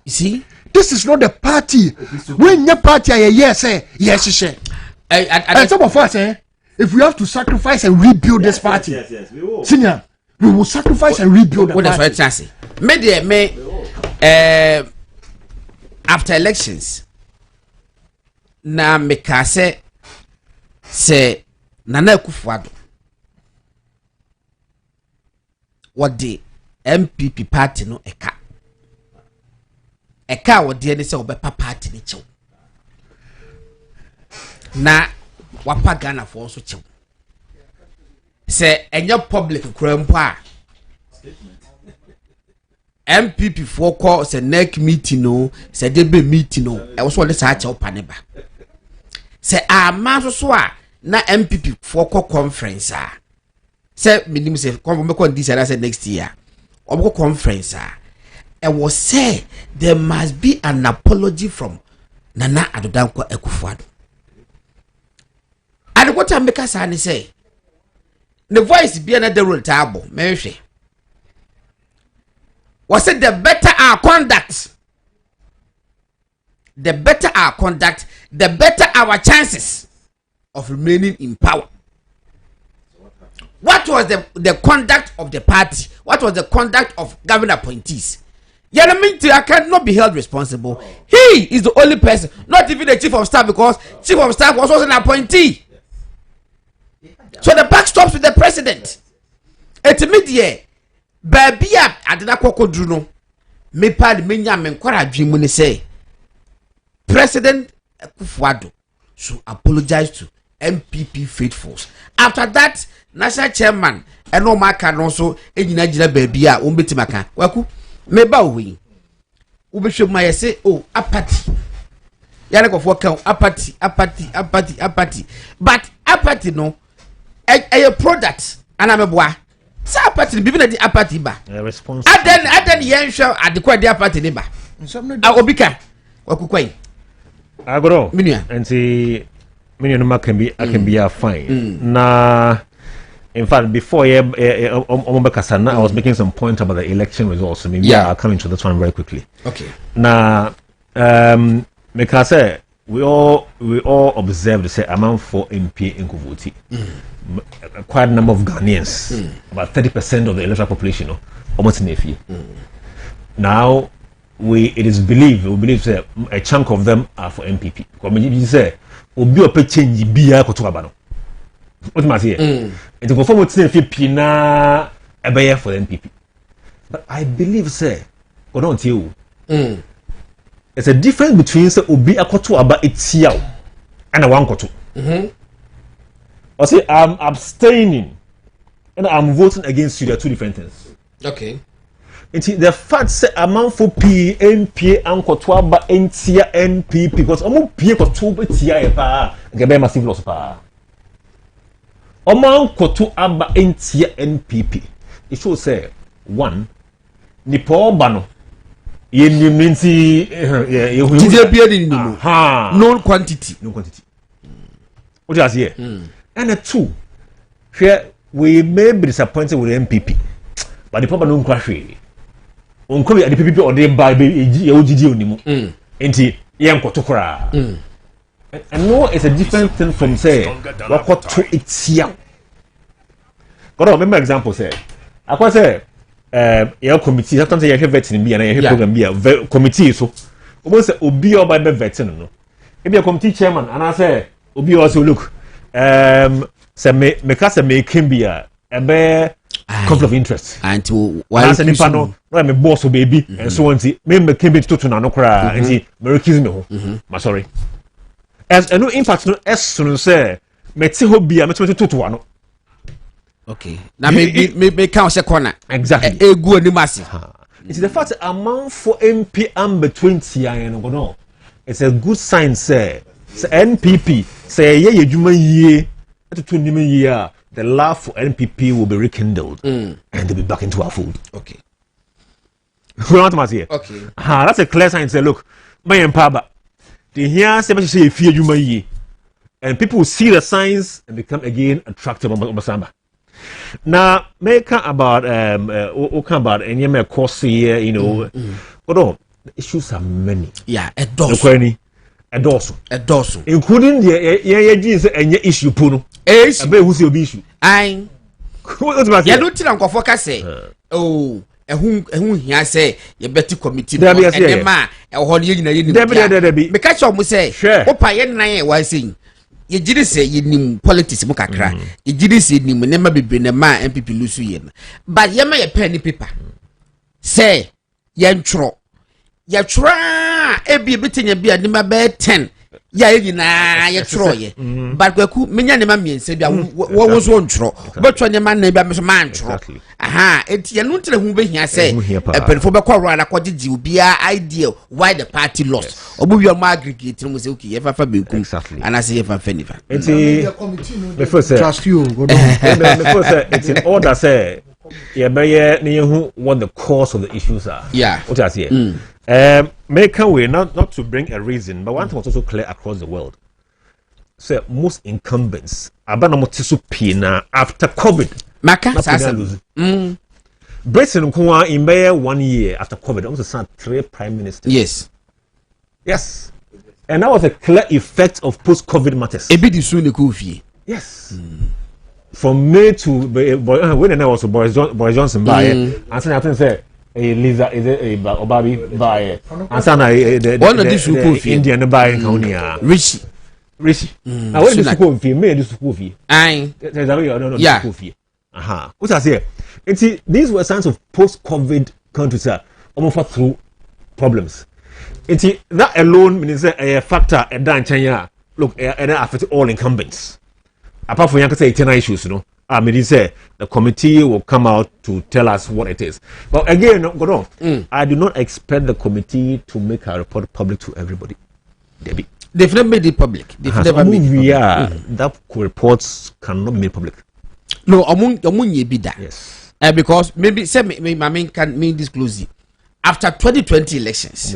You see, this is not the party. When your party, yes, and some of us, if we have to sacrifice and rebuild this party, yes, we will. Senior, we will sacrifice and rebuild the party. That's what after elections, na meka se Nana Akufo-Addo what the MPP party no eka what the say obepa party ni chew na wapa Ghana for so chew say enya public krampo a MPP for call say neck meeting no say debe meeting no e wo so le sa chew paneba say ama so a na MPP for call conference a say minim say come this year say next year obo conference a e was say there must be an apology from Nana Akufo-Addo. And what I make us say the voice be another role table me was it the better our conduct, the better our chances of remaining in power. What was the conduct of the party? What was the conduct of government appointees? I cannot be held responsible. He is the only person, not even the chief of staff, because chief of staff was also an appointee. So the buck stops with the president. It's mid-year. Baby, I did not call Druno. Me pad me nyam encourage dream when say President Akufo-Addo should apologize to MPP faithfuls. After that, National Chairman eno maka no so enyina gina baabi a wo beti maka waku me ba we wo be hwem ayese oh apathy yale kofo kan apathy but apathy no a product ana meboa sa apathy bibi na di apathy ba response adan yen hwe adekwa di apathy ne ba obika waku kwai agoro minia anti minia no can be fine na in fact before I was making some point about the election results. I mean, I'll come into this one very quickly. Okay. Now, because we all observed say amount for MP in Kuvuti. Quite a number of Ghanaians, about 30% of the electoral population, almost in Nefi. Now, it is believed, we believe say a chunk of them are for MPP. Because you say, obi ope change biya ko to abano. What must here? It will form MPP na ebeye for the MPP. But I believe say, go don't you. There's a difference between say obi akoto aba etiaw and a one koto. I say I'm abstaining and I'm voting against you. There are two different things. Okay. The fact say amount for PMP and koto aba entia NPP because omo pie koto betia e pa gebe massive loss pa. Omo koto aba entia NPP. It should say one nipa oba no ye niminti known quantity. What you say? And two, where we may be disappointed with the MPP, but the problem don't crash. On come the PPP or they buy OGD onimu. Enti yam kotokora. And no, it's a different thing from say what to itia. Got to remember example say. I can say your committee sometimes you have vetting be and you have program be a committee so almost obi or by vetting no. If you committee chairman and I say obi also look say me kasa me can be a conflict of interest and to why say nipa no me boss o baby and so on see me can be to na no kra and see me recuse me ho ma sorry as no impact no s no say me ti ho bia me to ano. Okay. Now me count say corner. Exactly. Egu animasi. It's the fact that amount for MP and between TI and no. It's a good sign say NPP say ye juma ye to year the love for NPP will be rekindled and they'll be back into our fold. Okay. Okay. That's a clear sign say look my empower the here say fear juma ye and people will see the signs and become again attractive Obasamba. Now, make about any course here, you know. But the issues are many. Yeah, a dozen. Including the any issue puno. Who's your issue? I don't think I'm focus say. Oh, who here say you better committee. And ma, a whole year in the because you must say, Opa yen why saying. Ye jiri say ye nim politics mu kakra ye jiri say nim ne ma bebre ne ma MPP lusu ye no but ye ma ye pen ni paper say ye ntro ye tro e bi betenya bi ade ma be 10 ya ye nyina ye tro ye but kwaku menya ne ma miense bia wo so ntro betwa ne ma na bia me so ma ntro aha enti ye no ntre hu be hia say penfo be kwa na kwa gigi obi idea why the party lost obu wi am aggregate no say okay ye fa be kum and I say ye fa fenifa enti before say trust you before say it's in order say ye be ye ne hu what the cause of the issues are. Yeah, what I say make a way not to bring a reason but one thing was also clear across the world. Say most incumbents abana motisu pina after COVID maka Britain in May 1 year after COVID almost 3 prime ministers. Yes and that was a clear effect of post-COVID matters. Yes. From May to when I was Boris Johnson by and so I say Lisa is a Obabi by and so the Indian by Rishi. Now what is the school fee? May this school fee? School fee. Aha. What I say? And see, these were signs of post-COVID countries are almost through problems. And see, that alone means a factor and then China look and affect all incumbents. Apart from you can say 10 issues, you know, I mean, he said the committee will come out to tell us what it is. But again, I do not expect the committee to make a report public to everybody. Debbie. They've never made it public. They've never made it public. That reports cannot be made public. No, among be that. Yes. Because maybe say my main can mean disclose it. After 2020 elections,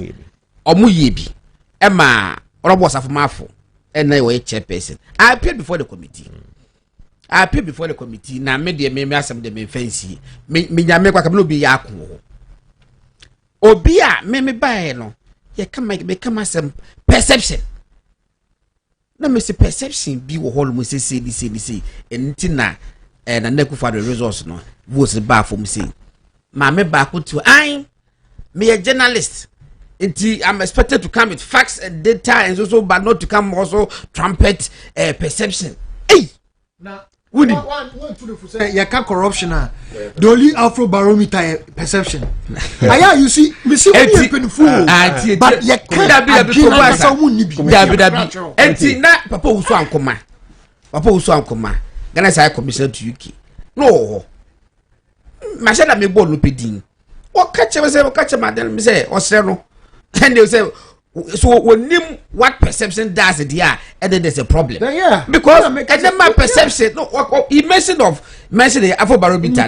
omu yebi, Emma Robos of Mafo, and I were chairperson. I appeared before the committee. Now, media may ask them the fancy. Me make what can be yaku. Obia, me buy no. You can make some perception. Let me say perception be what all must say, and Tina and a neck for the resource no was the bar for me saying. Mamma back to I. Me a journalist. I'm expected to come with facts and data and also, but not to come also trumpet perception. Hey, now one you can't corruption. The only Afro barometer perception. You see, we see when you pay fool, but you can't be someone. And na Papa Usu Ankoma. Gana say commission to UK. No, Mashada me born no pedin. What catch madam say or no, and they say so when him what perception does it and then there's a problem. Yeah, because and then my perception no he mentioned the Afro barometer.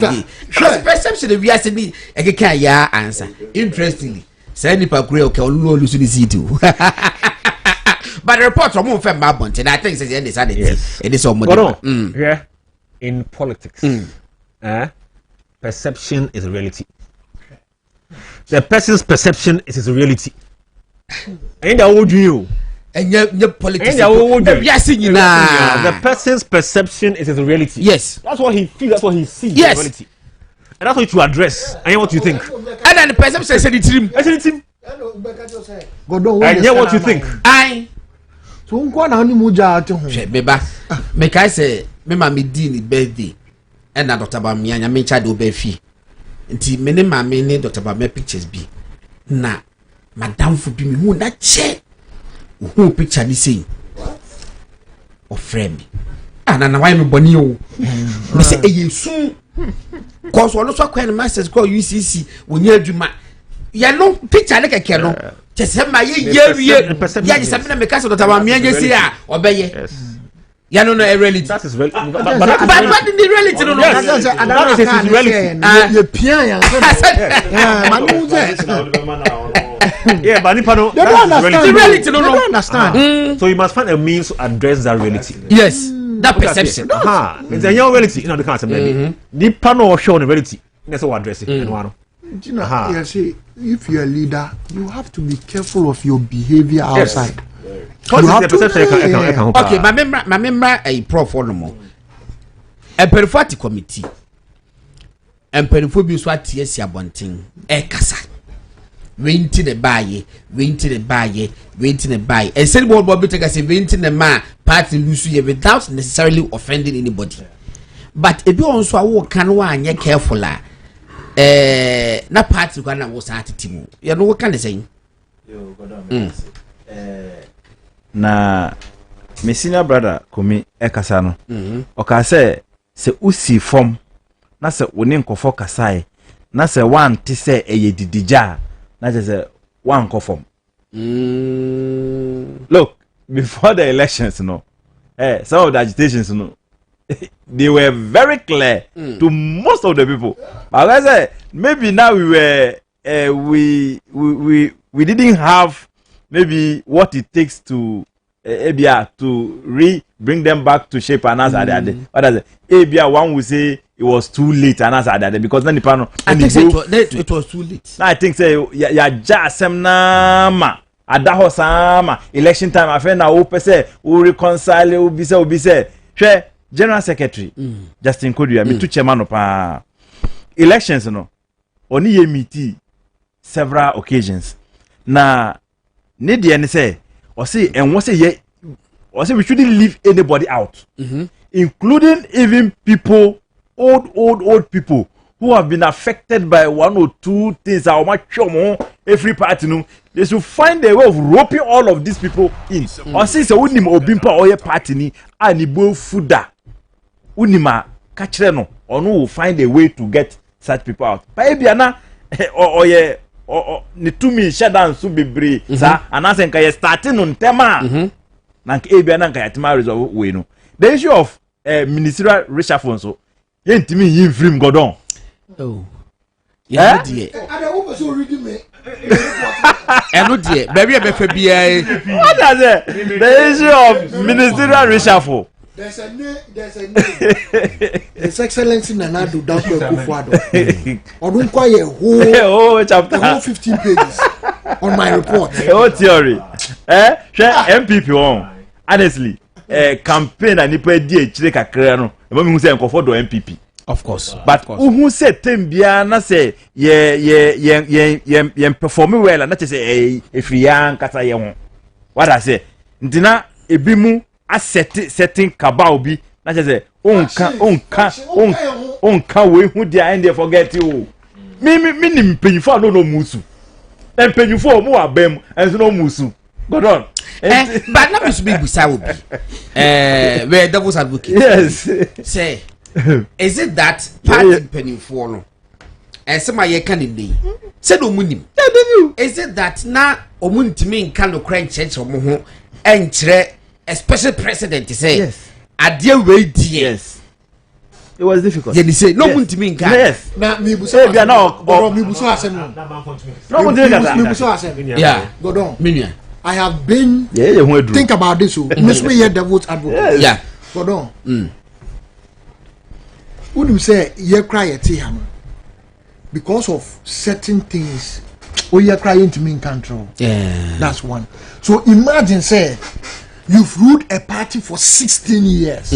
Sure, perception we are saying can ya answer. Interestingly, say any pakure okay lose the seat too. But the report from Mufem Mabont, and I think it's the end of it is all more. Yeah, in politics, perception is a reality. The person's perception is his reality. And the old you. And your politics. The person's perception is his reality. Yes. That's what he feels, that's what he sees. Yes. Reality. And that's what you address. And what you think. And then the perception said it's him. And hear what you think. I. So, Beba, make I say, me dini birthday. And na Dr. Bamia, ya mencha do be fi. Nti mene mame ne Dr. Bamia pictures bi. Na madam fu bi mi hu na che. Hu picture ni sei. O frame. Na why me boni o. Me say eyesu. Cause one so akwa na masters call UCC wonye adwuma. Ya no picture ne keke no. Chese ma ye ya se me na me ka so Dr. Bamia je sei a obeye. Ya no reality. That is reality. But the reality no. That is reality. You pian ya. Yeah, but Nipano, the reality no. They don't understand. So you must find a means to address that reality. Yes, that perception. It's a young reality. You know the concept. Nipano show the reality. That's what address it. You know, if you're a leader, you have to be careful of your behavior outside. Okay, my member a prof for no more. A perifati committee. And perifobia so atiesi abonten. Kasa. Wenti ne baye. And said what Bobby take us wenti ne ma party lose without necessarily offending anybody. But if you also walk can one ye careful na party gonna was attitude. You know what can they say? Na me senior brother Kumi ekasa no oka se usi form na se woni nkofo kasae na se wan te se eye didija na se wan nkofo look before the elections some of the agitations they were very clear to most of the people, but I say maybe now we were we didn't have maybe what it takes to bring them back to shape and answer that. What is it? One would say it was too late and answer that because then the panel. I think it was too late. I think say just some nama. Adaho sama election time. I find now say we reconcile. We say General Secretary Justin Kodu. Me two chairman of elections. No, only ye meet several occasions. Na need the say. Or say and what say yeah, or say we shouldn't leave anybody out, including even people, old people who have been affected by one or two things. Every party, no, they should find a way of roping all of these people in. Or say so unima obimpa oye party ni ani bo fuda unima catch no or no will find a way to get such people out. But if you na or the 2 minutes shut down so be brave, sir, and I think I starting on tema. Nank ebia nanka yatima resolve we no. The issue of ministerial reshuffle so yentimi yin film godon. Oh. Yeah, dear. Eno dear, baby abefa bia. What is it? The issue of ministerial reshuffle. There's a name. His Excellency Nanado Dankwe Kufuado. Odunkwaye whole chapter. The whole 15 pages on my report. Oh theory. MPP on. Honestly, campaign and nipa die chire kakra no. E me hu say nkofo do MPP. Of course. But who said tembia na say ye perform well na say efriyan kasa ye ho. What I say? Ntina ebimu a setting kabao bi na say onka we hu dia and they forget you. Me ni mpanyufo no musu. Mpanyufo mu abem enso no musu. Go on. But not be busa will be. Where devil's advocate. Yes. Say, is it that party penny for no? And some of your candidate said Omunim. Is it that now Omuntimin can no crank church or Moho and a special president to say, yes, a dear way, dear. Yes. It was difficult. You say no Muntimin can. Yes. Now, me busa. We are now. No, me busa. Yeah. Go down. Minya. I have been think about this. Miss me here devil's advocate. Yeah. Go on. Would you say you cry at him because of certain things? Or you're crying to me in control. Yeah. That's one. So imagine say you've ruled a party for 16 years.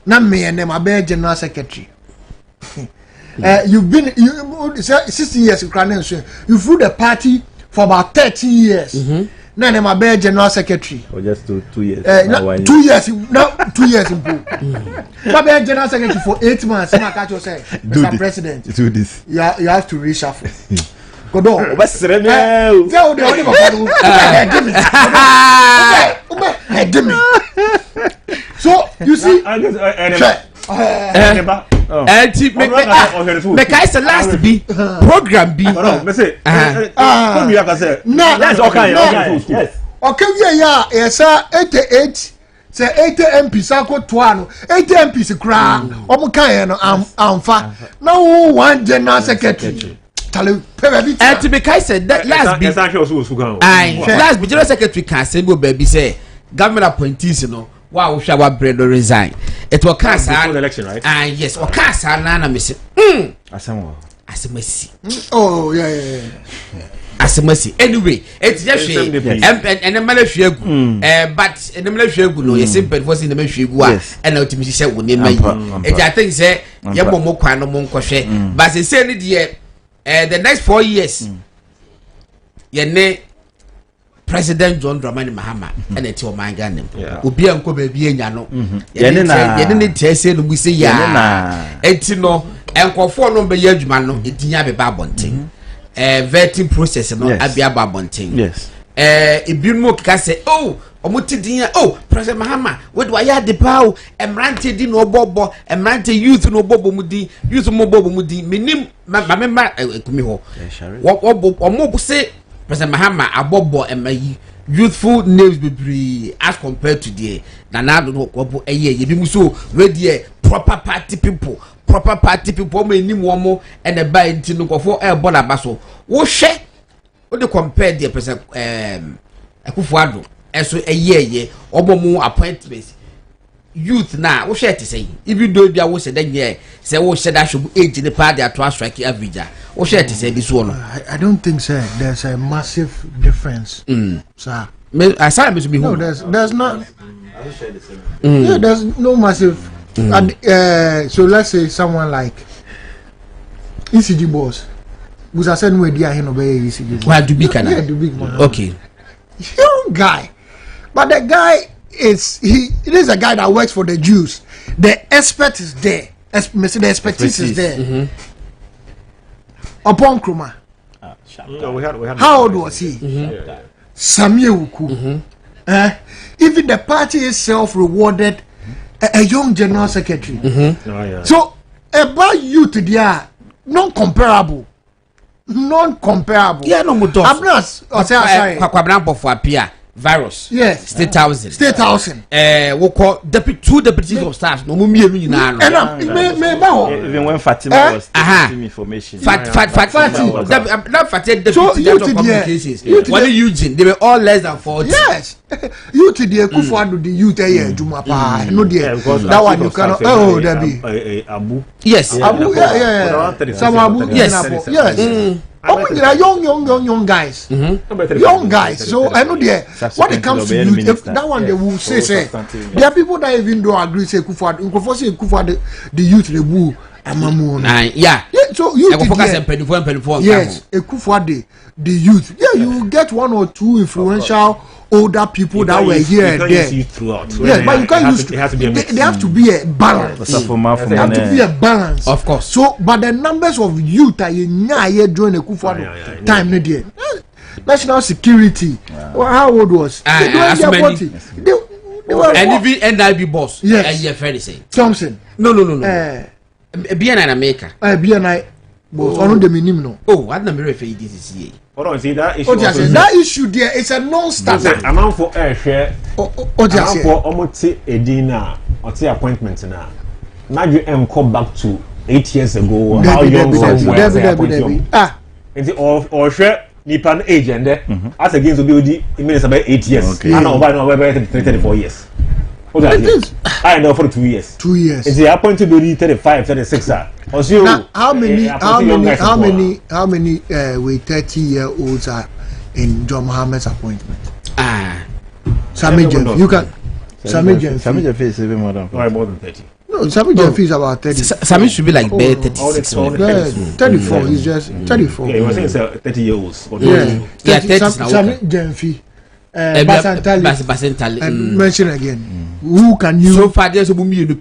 Now me and them are general secretary. You've been 16 years in Crown. You've ruled a party for about 13 years. Now I'm a general secretary. Or just 2 years. 2 years. Now 2 years in pool. I'm a general secretary for 8 months. And I can't just say, Mr. President, do this. You have to reshuffle. Go down. So you see, the guys last be program be. Yes, okay. Yes. Okay, yeah, yes, 88. Say 80 MPs ako tuano 80 MPs kra omo kan no amfa na one general secretary tell baby to be kai said that last be last be general secretary can say go baby say government appointees no wow shall bread or resign it will cast an election, right? Yes, or cast an miss asemasi oh yeah asemasi anyway it's just and the malaria but and the malaria no you simple was in the malaria and ultimately say we name it I think say ya mo kwa no mo nkwohwe but say ni the next 4 years ye ne President John Dramani Mahama and it's your man Ghana. Obi anko baby enya no. Ye ne tese no mu se ya. Enti no enkofo no be ya adwuma no etinya be ba bonten. Vetting process no abia ba bonten. Yes. Ebi mo kika say oh omutidin oh President Mahama we do ya de pa o emrante di no bobo emrante youth no bobo mudi youth mo bobo mudi menim ma memba kumi ho. Wo mo say President Mahama abobo emayi youthful names bebree as compared to the nanado no kwabo ye bi muso we there proper party people mo enim wo mo and the buy nti no kwofo border baso wo hwe wo de compare the President Akufuado eso ye obo mu appointments youth na wo hwe te say even though bia wo se dan ye say wo hwe da hwe age ne pa the to strike average wo hwe te say bi so no I don't think so there's a massive difference sir Asare-Bediako no there's not yeah there's no massive so let's say someone like ECG boss was I said we dia him obey ECG boss well do big kana yeah do big man okay young guy but the guy is it is a guy that works for the Jews. The expert is there. The expertise is there. Upon Kruma. How old was he? Samuel Uku. Even the party itself rewarded a young general secretary. So about youth there non-comparable. Yeah, no more. Abnas or say Kwabrampo for appear virus. Yes. State housing. We call two deputies of staff. No more me now. Even when Fatima was taking information. Not Fatima. So you to communications. What Eugene? They were all less than 40. Yes. You to the Kufuado the youth Jumapa. No dear. That one you cannot. Oh, there be. Abu. Yes. Abu. Yeah. Some Abu. Yes. Yes. Young guys. Young guys. So I know there. When it comes to youth, that one they will say. There are people that even don't agree. Say Kufuado, the youth they woo. Yeah. So you focus on penny. Yes. Kufuado, the youth. Yeah, you get one or two influential older people that were here and there. Yes, but you can't use. They have to be a balance. They have to be a balance. Of course. So, but the numbers of youth are during the Kufuado time, there. National security. Well, how old was? They were and even NIB boss. Yes. And fairly say Thompson. No. BNI America. BNI boss. I don't know. Oh, I don't know if it is here. Hold on, see that issue. That issue there is a non-starter. I'm out for air share. I'm for almost Edina or appointment now. Now you come back to 8 years ago. How young were Ah, or share Nipan age and there as against the building, it means about 8 years. I know about 34 years. I know for 2 years. 2 years. Is the appointed to be 35, 36? Now, how many with 30-year-olds are in John Mohammed's appointment? Sami Jeff, you can. Sami Jeff is even more than 30. No, Sami Jeff is about 30. Sami should be like 36. 34. He's just 34. Yeah, he was saying 30-year-olds. Yeah, Sami Jeff. Basentali. Mention again. Who can you? So far, there's a woman you who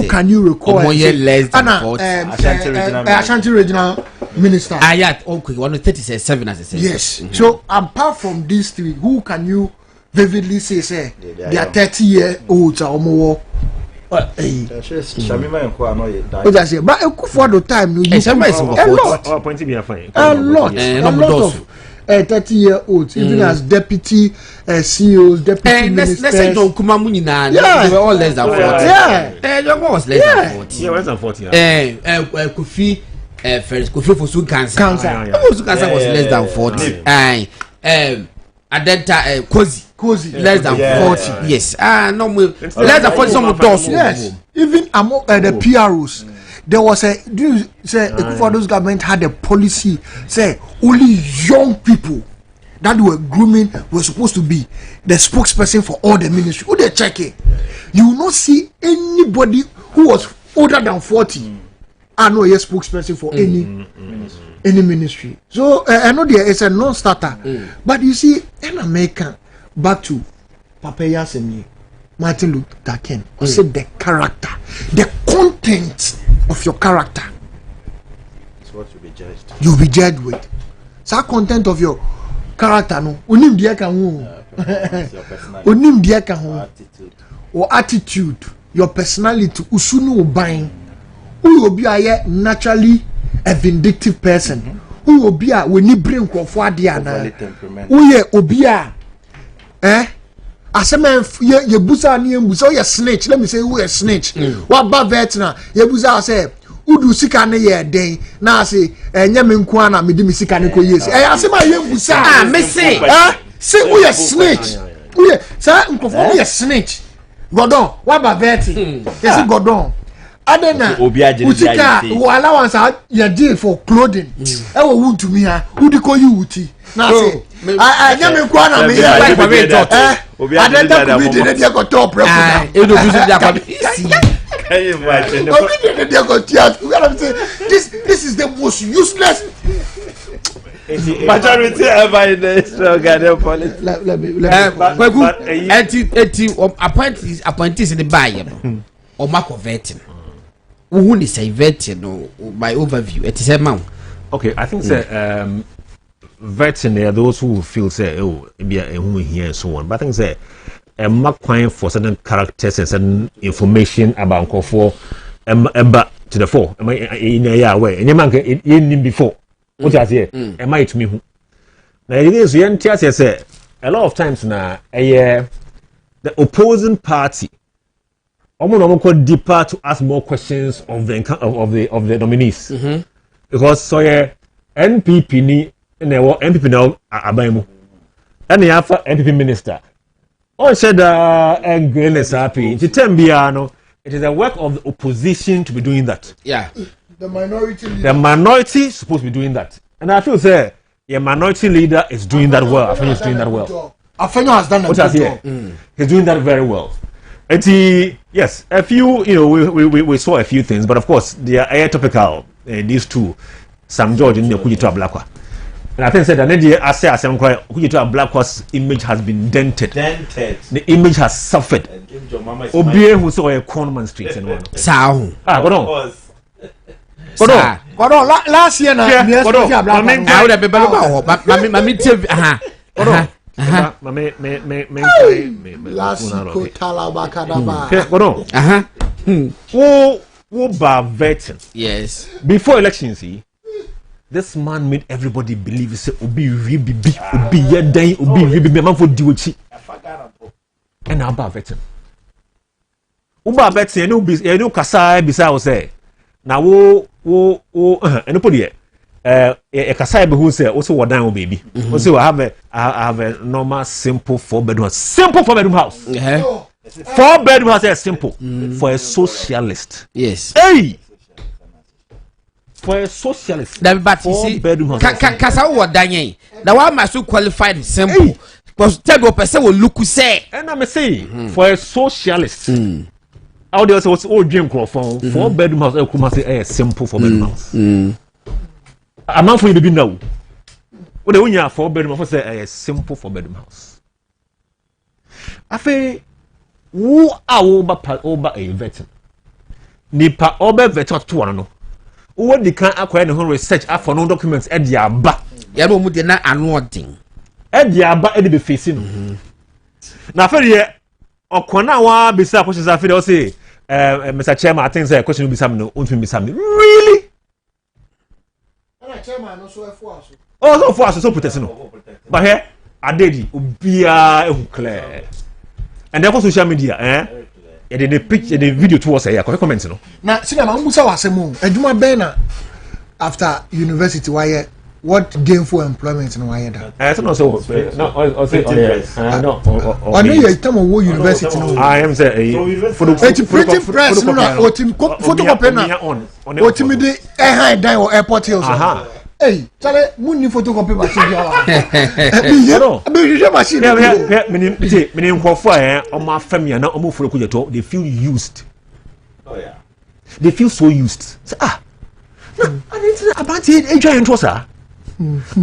can you recall? Less than 40. Ashanti Regional Minister. Yeah, okay, 137 as I said. Yes. So apart from these three, who can you vividly say they are 30-year-olds or more? Shamima and Kwa but Kufuado time a lot of 30-year-olds, even as deputy CEOs, deputy ministers. They were all less than 40. Yeah, was less than 40. Yeah, less than 40. Kofi Fosu cancer. Fosu cancer was less than 40. Adenta Kozi less than 40. Yes. No, less than 40. Some of those. Yes. Even among the PROs. There was a Kufuado's government had a policy say only young people that were grooming were supposed to be the spokesperson for all the ministry. Who they check it? You will not see anybody who was older than 40. I know a spokesperson for any ministry. So I know there is a non-starter. But you see, in America, back to Papaya Semi, Martin Luther King, said the character, the content of your character. It's what you'll be judged. You'll be judged with. So content of your character, no. Onim diaka hu. Onim diaka hu. Or attitude, your personality, usunu obain. Who will be a naturally a vindictive person. Who will be a when you bring Kwafadiana. Who ye obia. Asema ye busa ni mbusa ye snitch. Let me say who a snitch. What ba vetina ye busa say udu sika ne ye den na say enye me nko ana me di me sika ne ko yesi. Asema ye busa me say say who a snitch. Who ye say nkofo ye snitch. Godon what ba veti. Yes Godon. Adena utika wo allowance ya deal for clothing. E wo wun to me ha. Udi ko you uti. Na say I nyame nko ana me ye for me talk. Adenda could be the Diako top record. Can you imagine? This is the most useless majority ever in the Ghanaian politics. Appointees in the Bible or Marco vetting. Who is a vetting by overview? It is a mount. Okay, I think vetting there are those who feel say, oh, be a who here and so on. But I think say quine for certain characters and certain information about Nkofo to the fore. In a year way, and your man in before. What I say, am I to me? Now it is say a lot of times now, the opposing party. I'm going deeper to ask more questions of the nominees because so NPP ni NPP now abamu and the NPP minister. Oh, said and greenness happy. It is the work of the opposition to be doing that. Yeah. The minority leader. The minority is supposed to be doing that. And I feel say the minority leader is doing that well. I think he's doing that well. Afenyo has done a good job. He's doing that very well. And yes, a few, we saw a few things, but of course they are topical. These two, Sam George and Kujito Blacqua. And I think said that Kujito Blacqua's image has been dented. The image has suffered. Obie who saw a Cornman Street and one. Sound. Go on. Last year, I would have been yes. Before elections, this man made everybody believe say obi yedan obi man for diwochi. And about veteran. Uba veteran no kasa bisa o say. Na wo eno podi e kasa be who say also wadan o baby. Also I have a normal simple 4-bedroom house. Simple 4-bedroom house. 4-bedroom house is simple for a socialist. Yes. Hey. For a socialist. But you see, kasa wadan yen. Na wa must qualified simple. Because tell go person will look say. And I'm saying for a socialist. Out there was all dream phone 4-bedroom house. Kumasi a simple 4-bedroom house. A man for you to be now. What the 4-bedroom house say a simple 4-bedroom house. I feel who are over a veteran. Nipa over veteran to one no. What they can acquire no research for no documents at the aba. Yabo mu de na anooding. At the aba e be facing. Na fe ye okona wa bisa questions afi dey say Mr. Chairman, I think say question will be some no unfin be some. Really? Chairman no so for us. Oh, so for us so protect no. But here Adedi obia e clear. And therefore social media the picture the video to us here comment no. Na sinema mbusa wasemu adwuma ben na after university why what gainful employment no why that. I don't know so no say no. I know you time of university no. I am say printing press no photocopy na otimi de high dan or airport hills. Hey, chale munni photocopy machine ya. Be machine. Me nkofo o ma famia na o mo furo kujeto they feel used. Oh yeah. They feel so used. Say I need to about it enjoy into sir.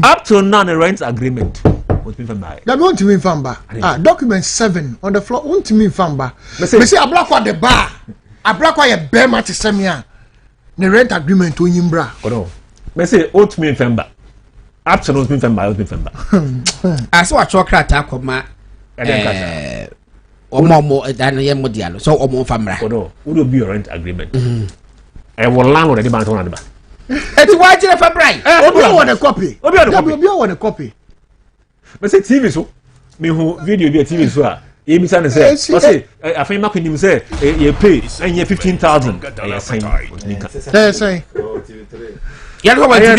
Up to now the rent agreement. What mean by? That won't mean famba. Document 7 on the floor won't mean famba. Me say a black the bar. A black a bear match semia. The rent agreement to Yimbra. Oh no. Me say oat mean famba. Up to no mean famba. I saw a chocolate akoma. Omo than ye modialo. So omo famra. Oh no. Would be your rent agreement. I will landlord the bank on the back. It's why you for bright. Obi want a copy. Obi want a copy. But say TV so me who video be TV so e mi say say I find mark him say you pay and you 15,000 sign. Say you know what you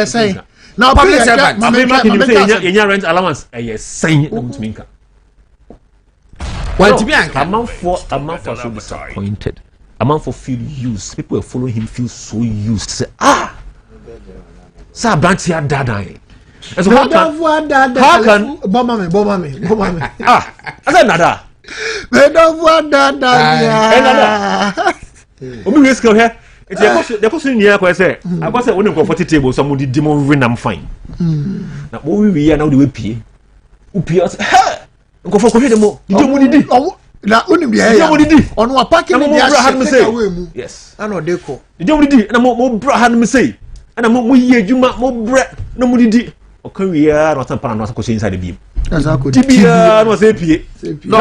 say now public servant I mark him say you rent allowance sign to me. Well to be anka a man for so disappointed. A man for feel used. People who follow him feel so used. Say, Sir Brantia Dada. So how can bomb me. I said nada. They don't want that. Obi risk here. It's the question here I say. I was say when you go 40 table somebody demon win am fine. Na we are now the way pay. Upi us. Ha! Go for coffee demo. Did na onim de ya ono wa parking de ya away mu yes ana de ko de mo didi na mo bra ha no me say na mo yi adwuma mo bra na mo didi o kan wi ya no tan pa na so ko inside the beam tibia no say pie no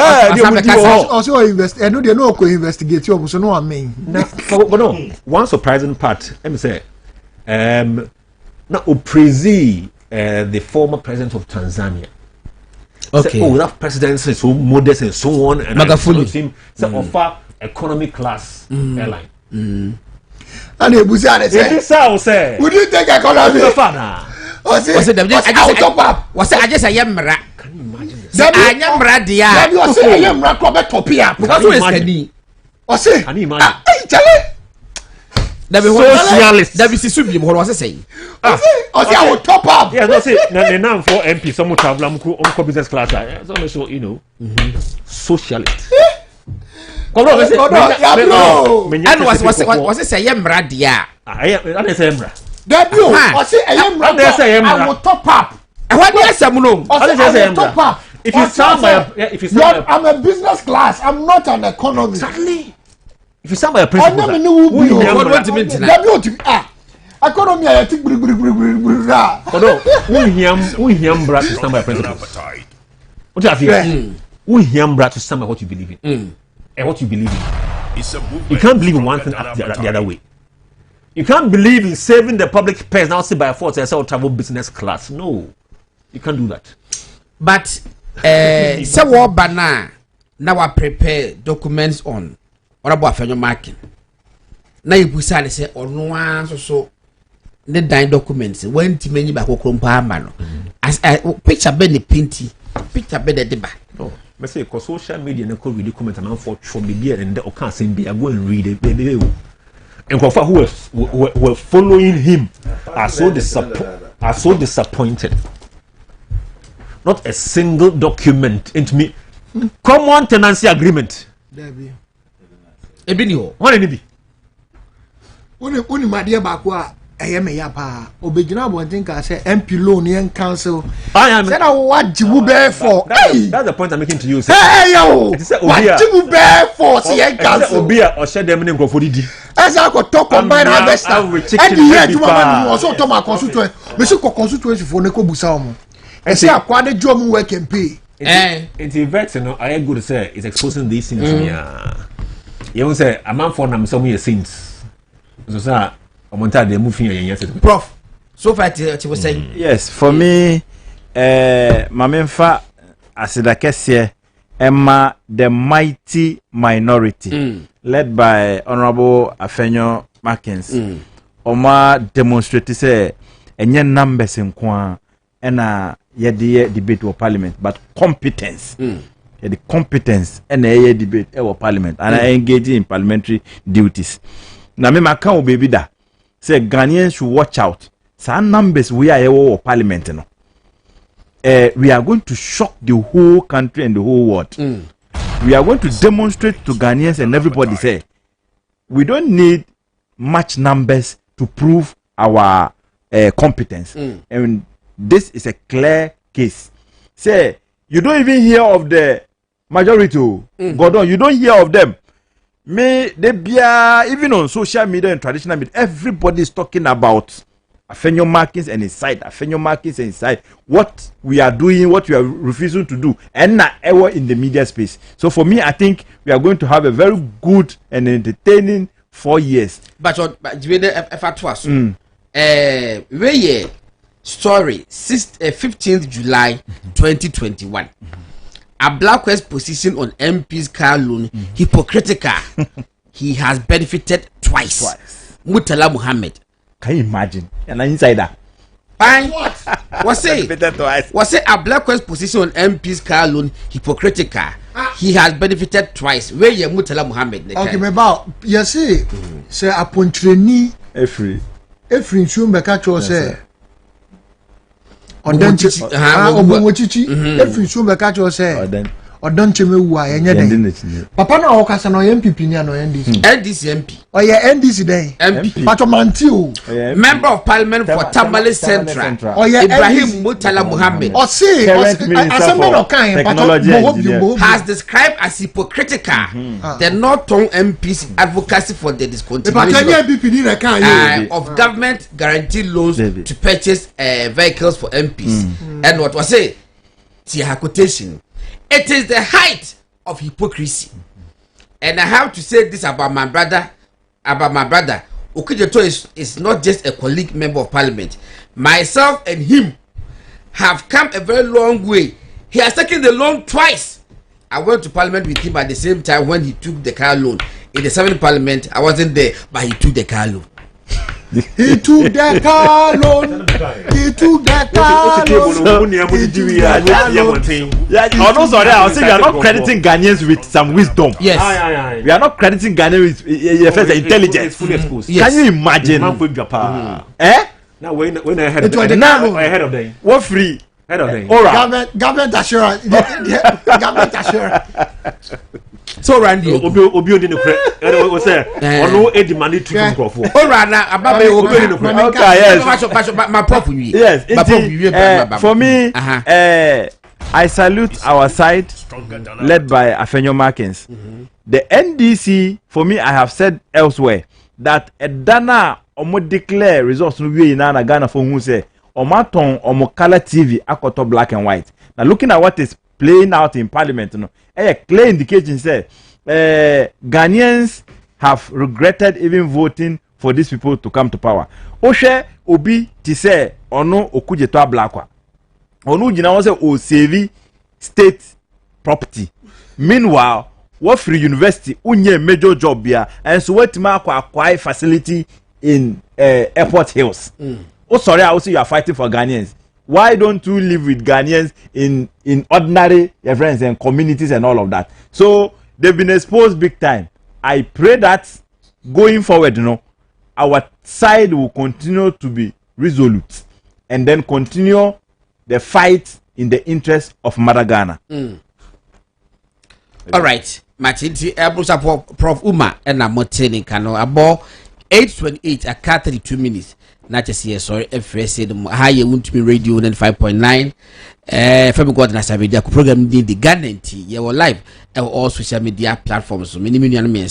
also invest and no no investigate you so no amen but no one surprising part let me say now Oprezi the former president of Tanzania. Okay. Say, that presidency is so modest and so on, and Magafuli him offer economic class airline. And you Say, would you take economy? I just a yamra. Can you imagine this? I yamra dia. You say I am Rakobetopia. Because who is Kenny? Can you imagine? Socialist. That is Subi. What was I saying? I will top up. Yeah, that's it. Now for MP, some travel on business class. So you know, socialist. And was it say yamra dia? I say yamra. Debut. I say I will top up. And what is Samuno? I will top up. If you stand by, I'm a business class. I'm not an economy. Exactly. If you stand by a principle, economy, I think. no, we to stand by principles. What do you feel? We to stand by what you believe in, and what you believe in. You can't believe in one thing the other way. You can't believe in saving the public purse now say by force and say travel business class. No, you can't do that. But say what bana now I prepare documents on. What about Fenyo marking? Now you put say or no one so the dine documents went to many back mano as picture Benny Pinty, picture Benny Deba. No, I say because social media and could read comment and for be and the can't say be I go and read it, baby. And who were following him are so disappointed. Not a single document into me. Common tenancy agreement. Ebinio. What did it be? Only my dear Bakwa, I am a yapa. Obejina one thing I say MP loan and council. I am said what you bear for. That's the point I'm making to you. Hey yo, what you bear for? See and council. Obia or shed them in Grofodi. As I could talk combine harvester. And the year to my also to my constituent. Mr. Constituency for Neko Busamo. I say I quite a job work and pay. It's a vet, you know. I am good to say it's exposing these things. You won't say a man for them some years since. So, sir, I'm on time. They're moving yesterday. Prof, so far, what you were saying? Yes, for me, Mamenfa, as the case here, Emma, the mighty minority, led by Honorable Afenyo Markins, Oma demonstrated say, and your numbers in Kwan, and yet debate or parliament, but competence. The competence and a debate our parliament and I engage in parliamentary duties. Now me can baby da say Ghanaians should watch out. Some numbers we are our parliament no. We are going to shock the whole country and the whole world. We are going to demonstrate to Ghanaians and everybody say we don't need much numbers to prove our competence. And this is a clear case. Say you don't even hear of the majority. Gordon, you don't hear of them. May they be even on social media and traditional media, everybody is talking about Afenyo Markins and his side, Afenyo Markins and his side. What we are doing, what we are refusing to do, and not ever in the media space. So for me, I think we are going to have a very good and entertaining 4 years. But you know, story 15th July 2021. A Black West position on MP's car loan hypocritical. He has benefited twice. Murtala Muhammad. Can you imagine? An insider. Fine. Was it a Black West position on MP's car loan hypocritical? He has benefited twice. Where you Murtala Muhammad? Okay, about you see, say a puntreni every soon Bekacho say. Odanchichi every soon Bekacho say. Odonchime wa yenye papa na okasa no MPP ni no NDC MP. Oh yeah, NDC dey. MP. Patomanti o. Member of Parliament for Tamale Central. Oh yeah, Ibrahim Murtala Muhammad. Oh see, technology has described as hypocritical the Northern MP's advocacy for the discontinuation of government guaranteed loans to purchase vehicles for MPs. And what was it? quotation. It is the height of hypocrisy. And I have to say this about my brother. Okudzeto is not just a colleague member of parliament. Myself and him have come a very long way. He has taken the loan twice. I went to parliament with him at the same time when he took the car loan. In the 7th parliament, I wasn't there, but he took the car loan. He took the car loan. He took the car loan. Sorry, I was saying we are not crediting Ghanaians with some wisdom. Yes. We are not crediting Ghanaians with intelligence. Can you imagine? Now when I heard It was the car loan. ahead of them. What free? Head of them. All right. Government assurance. Government assurance. So Randy, Obi odi no kre. We say ono e demand to microphone. alright now about me Obi no kre. Okay, yes. My prof we. Yes, for me, I salute our side led by Afenyo Markins. The NDC, for me, I have said elsewhere that a dana omo declare results no we in Ghana for who say omaton omo color TV akoto black and white. Now looking at what is playing out in parliament, you know, a clear indication say Ghanaians have regretted even voting for these people to come to power. Oshe obi ti say ono Okudzeto Ablakwa. Ono jina won say o save state property. Meanwhile, what free university unye major job here and so what ma acquire facility in Airport Hills. Oh sorry, I also you are fighting for Ghanaians. Why don't you live with Ghanaians in ordinary friends and communities and all of that? So they've been exposed big time. I pray that going forward, you know, our side will continue to be resolute and then continue the fight in the interest of Mother Ghana. All right, Machinti, Prof. Uma, and I'm not telling Kano about 8:28 at 32 minutes. Not just here, sorry, FSA, the higher won't be radio 95.9. From God and Asare-Bediako program, the Ghana you were live and all social media platforms. So many million men,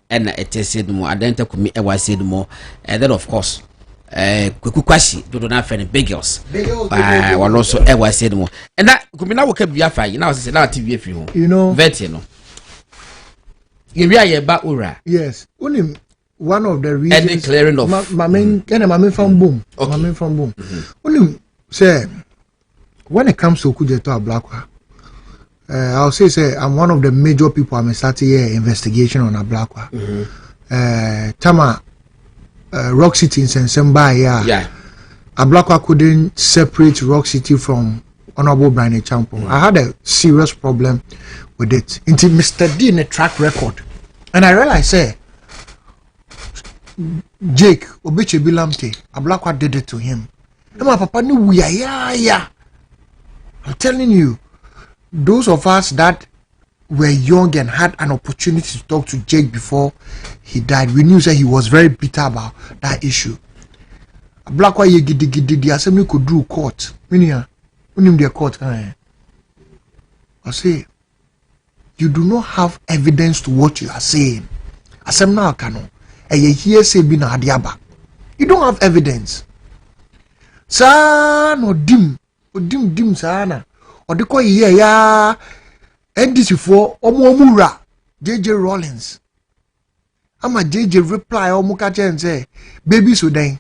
and it is said more. I don't commit, I was said more. And then, of course, Kukwashi, do not find big girls. One also, I was said more. And that could be now, can be a fine. Now, it's now TV if you know, vet, you know. You are a baura. Yes, only. One of the reasons and the clearing of my main from boom. My main from boom. Only say when it comes to Okudzeto Ablakwa, I'll say I'm one of the major people I'm starting here investigation on Ablakwa. Tama Rock City in Sensemba yeah. Ablakwa couldn't separate Rock City from Honorable Brian Champo. I had a serious problem with it. Until Mr. D in a track record. And I realized Jake Obeche Bilamte Ablakwa did it to him. My papa knew we are yeah. I'm telling you, those of us that were young and had an opportunity to talk to Jake before he died, we knew that he was very bitter about that issue. Ablakwa ye gidi assembly could do court. Meaning the court. I say you do not have evidence to what you are saying. Assembly cannot. And you hear say be na adiaba. You don't have evidence. Sa no dim sana. Or the ko ye ya NDC for omura JJ Rollins. Ama JJ reply omukache and say baby so then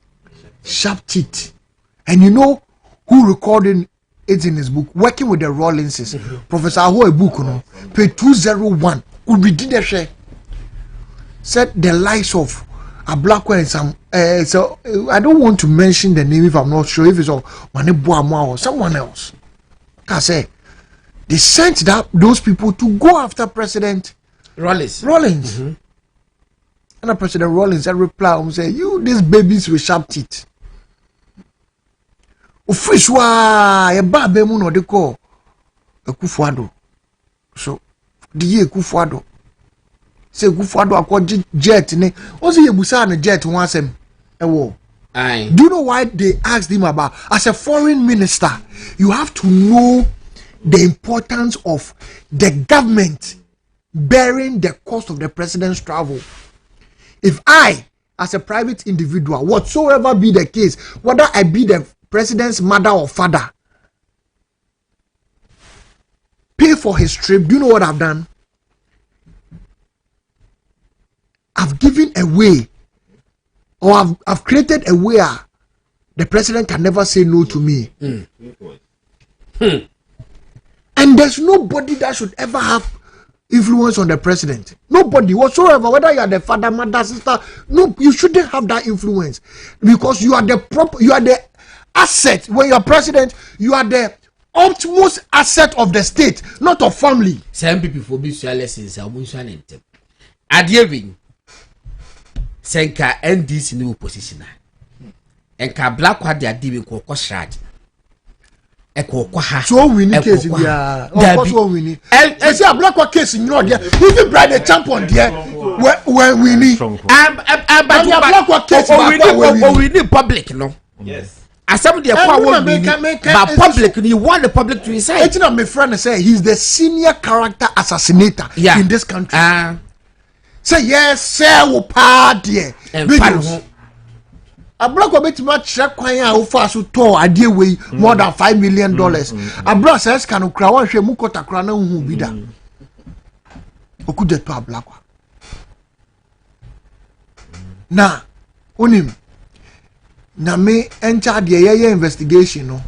sharp teeth. And you know who recorded it in his book? Working with the Rollinses. Professor Aho book no page 201. We did that share. Said the lives of Ablakwa and some so I don't want to mention the name if I'm not sure if it's Maneboamwa or someone else. I say they sent those people to go after President Rollins. And President Rollins said reply and say, you these babies with sharp teeth. Ofishwa ya babe mu no de ko Akufo-Addo. So the Akufo-Addo say Akufo-Addo akọ jet ne o say yebusa na jet won asem ewo. Do you know why they asked him about as a foreign minister you have to know the importance of the government bearing the cost of the president's travel. If I as a private individual whatsoever be the case, whether I be the president's mother or father, pay for his trip. Do you know what I've done? I've given away, or I've created a way the president can never say no to me. And there's nobody that should ever have influence on the president. Nobody whatsoever, whether you are the father, mother, sister. No, you shouldn't have that influence, because you are the asset. When you are president, you are the utmost asset of the state, not of family. Some people for be lessons are mentioning them. Adhering Senka NDC new position. Enka black what they are doing koko shrad. So we need case in there. Of course, we need. And see a black what case in your there. Even bride the champion there. Where we need. But black what case we need public, no. Yes. As some of the but public, you want the public to decide. It's not my friend say he's the senior character assassinator in this country. Say yes, sir, we party. A block of it much require how far so tall a deal way more than $5 million. A block says can crowd she mukota crana who be that. Okude to a black one. Now, onim. Na me enter the investigation no.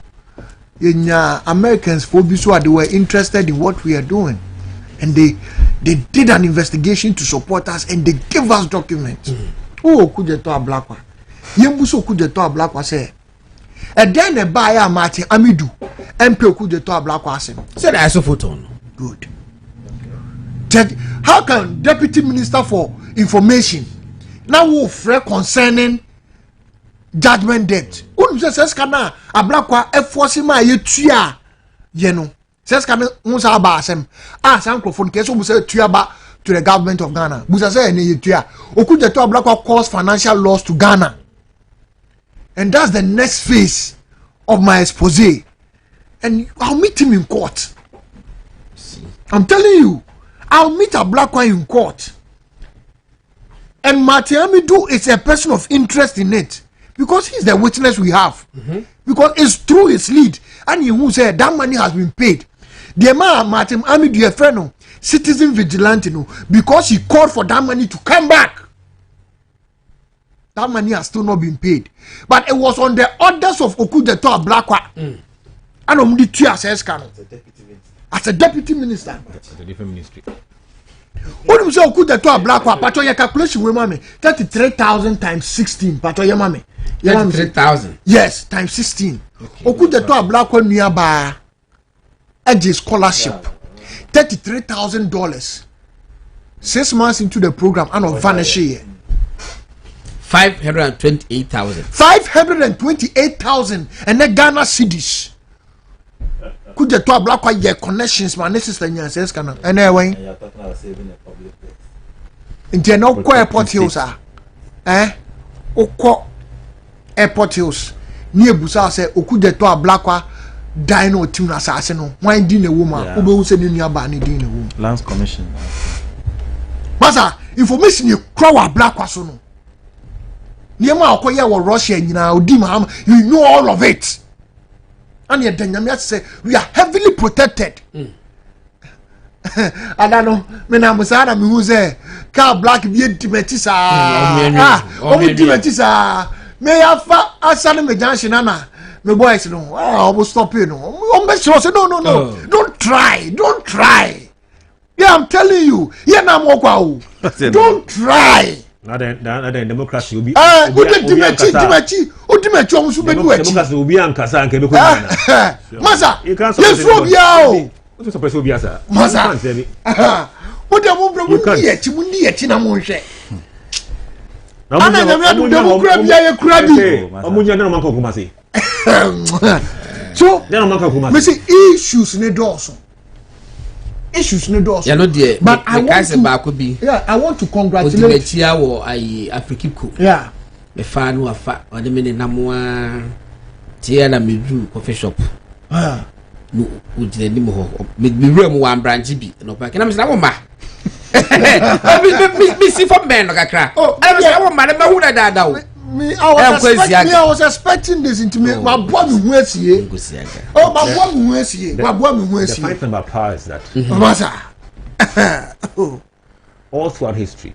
Yenya Americans for they were interested in what we are doing. And they did an investigation to support us and they gave us documents. Oh, okude to a black one. Yembuso could the top black was say. And then a buyer Martin Amidu and could the top black was him. Said I saw photo. Good. How can Deputy Minister for Information now will fret concerning judgment debt? Says kana a black one enforcing my yetua. Yeno says kana Musa Basem. Some microphone case who say tuaba to the government of Ghana. Musa say any yetua. Oku the top black one cause financial loss to Ghana. And that's the next phase of my expose. And I'll meet him in court. I'm telling you, I'll meet a black one in court. And Martin Amidu is a person of interest in it. Because he's the witness we have. Because it's through his lead. And he who said that money has been paid. The man Martin Amidu, a friend, citizen vigilante, because he called for that money to come back. That money has still not been paid. But it was on the orders of Okude to a black one. And Omdi Tia says, as a deputy minister. That's a different ministry. What do you say Okude to a black one? But your calculation with mommy 33,000 times 16. But your mommy 33,000. Yes, times 16. Okude to a black one nearby Edge scholarship $33,000. 6 months into the program and of vanishing. 528,000. 528,000 and then Ghana cedis. Could the two black white connections, my sister says can and anyway. In general, airport hills are Oko airport hills near Busa say Okude to a black dino tuna assassin. Why didn't a woman who said in your banny dinner woman? Lands Commission. Masa information you crow a black wasono. Niema okoye wa Russia nyina odi maham, you know all of it. And yet Danyamia say we are heavily protected. I don't know, me na musara me hu say car black be dimetisa. Dimetisa. Me afa asane me junction na me boys no. I will stop you no. Make sure say no. Don't try. Yeah, I'm telling you. Yeah, na mo kwa o. Don't try. Now then, democracy will be. Democracy will be ankasa and kebe Masa, yes, Robiao. What is supposed to be as a Masa? What the movement yet? You wouldn't yet in a monche. I'm so, issues in the doors. Issues in the doors. Yeah, no dear. But I want to congratulate you. African. Yeah. The fan who are fat or the minute Namwa Tiana Midu coffee shop. No, would the name of me room one branch be no back. And I'm saying, me see for men like a crack. Oh, I was our madam who I died out. I was expecting this into me. My boy, oh, my boy, the funny thing about power is that all throughout history,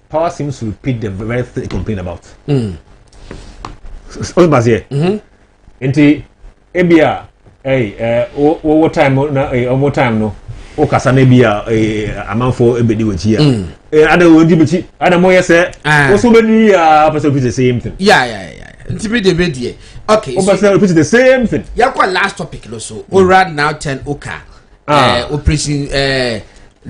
power seems to repeat the very thing they complain about. Into Abia, what time no. O kasa na bia amanfo ebedi wachi ya ada wodi bichi ada moye se o so bedi ya person repeat the same thing Ntibi de bedi okay so person repeat the same thing yakwa last topic no so ora now 10 oka operation the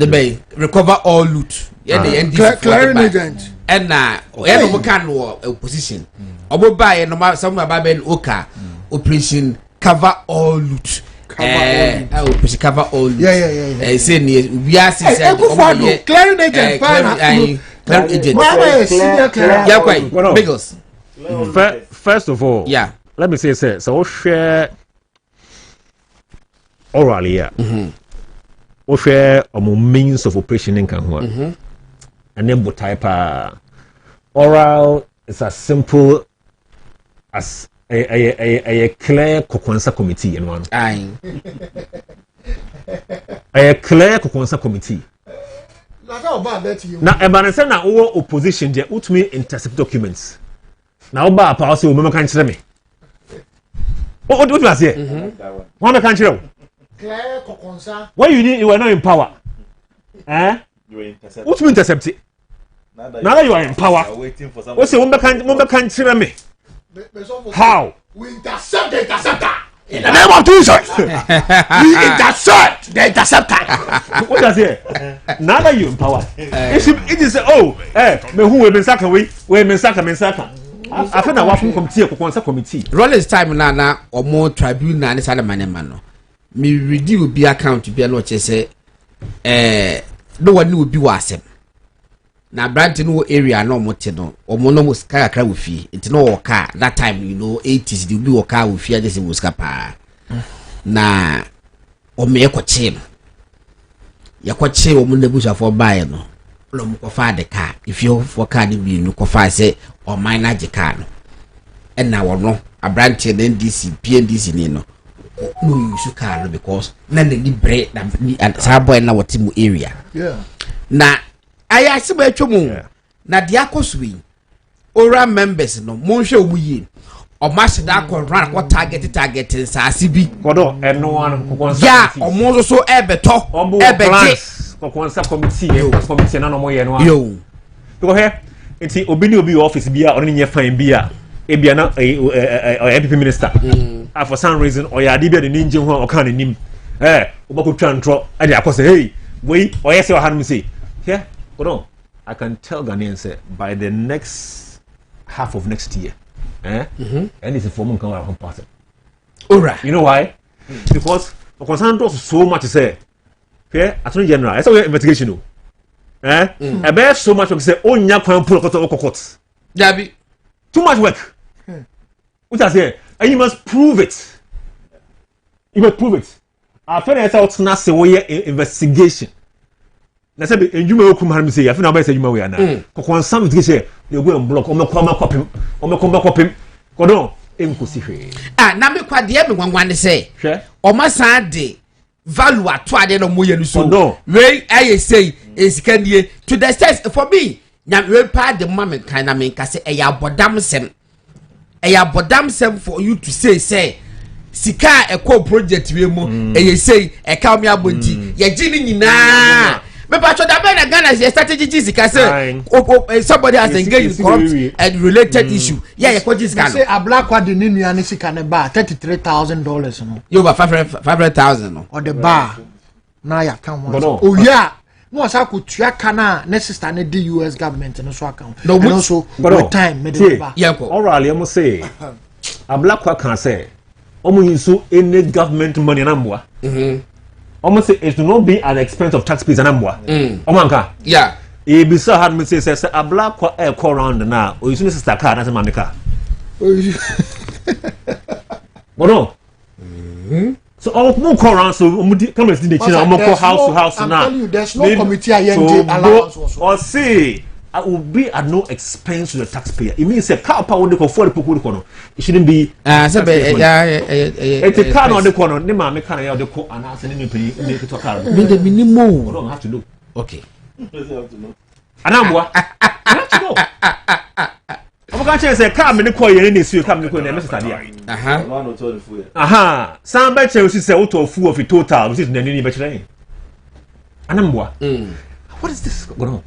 bay recover all loot the NDC clearing agent and na no kan opposition obo buy no some baben oka operation cover all loot cover all. Yeah. Say we are clearing agent. Clearing agent. Biggles. First of all, let me say, so share orally, or share a means of operation in Kanhua, and then what type oral is as simple as a clear Kokonsa committee in one. A clear Kokonsa committee. Now, a banana or opposition, they would me intercept documents. Now, Bar Pass, you can't tell me. What do you say? One country. Clear Kokonsa. Why you are not in power? What mean intercept it? Now that you are in power, what's the one can't tell me? How? We intercept the interceptor in the name of Jesus. We intercept the interceptor. What does it? Now that you in power, it is me who will be sacking we me sacking. I feel that one committee. Rollers time na or more tribunal and other man. Me review be account to be a lot say no one will be wasem. Na branch no area no mote no omo no muska kakra wo fi nti no car that time 80s the be car wo fi ade se muska pa na o me ekoche no yakoche omo na busha for buy no lo mo fa de car if you for car ni bi no ko fa say o manage car no and na wo no a branch the NDC PNDC ni no use car no because na ni bread na sa boy na what mu area na I ask about you, na diakoswi. Ora members no, monshe omuye. O master that run what target in Sasibi. Kodo, and no one. Yeah, or more so ebeto. Kokonsa committee, committee, no more. Yo, go ahead. It's the Obini office beer or in your fine beer. Ebiana, a MP minister. For some reason, or ya did the ninja or can in him. Obaku Trantro, and I say, hey, wait, or yes, or hand say, yeah. No, I can tell Ghanaians by the next half of next year, and it's a form of party. Alright. You know why? Because the concern does so much to say. Okay, Attorney General, it's an investigation. I bear so much to say, oh, Nyakwan Pulakot. Dabi. Too much work. What I say, and you must prove it. You must prove it. I feel it's out now, say, investigation. Na say you may come harm say afina ba say you may na kokon sam to say they go and block o me kopim kodo enkosi hwe na me kwade e me gwanwan say hwe o ma san de value ato ade no moye no so we aye say esikanie to the extent for me nya we pa de mama kan na me nka say e ya bodam sem for you to say sika e ko project we mu e say e ka me abonti ye gi ni nyina. But that Ghana is a strategy. Somebody has engaged in corrupt and related issue. Yeah, you say a black one in India can buy $33,000. No, you over 500,000 no. Or the bar. Now you can one. Oh yeah. No, I could check Cana necessarily the US government and so account. No, and also but time. Yeah, orally I must say a black one can say almost any government money number. Almost say it will not be at the expense of taxpayers and amwa. Omanka. Yeah. It be so hard me say a black call round now. Or you see sister car that's my car. But no. So all more call around so come and see the china more call house to house now. I'm telling you there's no committee allowance or say will be at no expense to the taxpayer. It means a car power the for the people. It shouldn't be. It's a car on the corner. The man can have the car and ask any penny make it a car. The minimum. I don't have to know. Okay. And I'm what? I have to know. I'm going to say, come in the coin in this, you come in the coin, Mr. Some better is a auto full of a total, which is the any better name. And I'm what? What is this going on?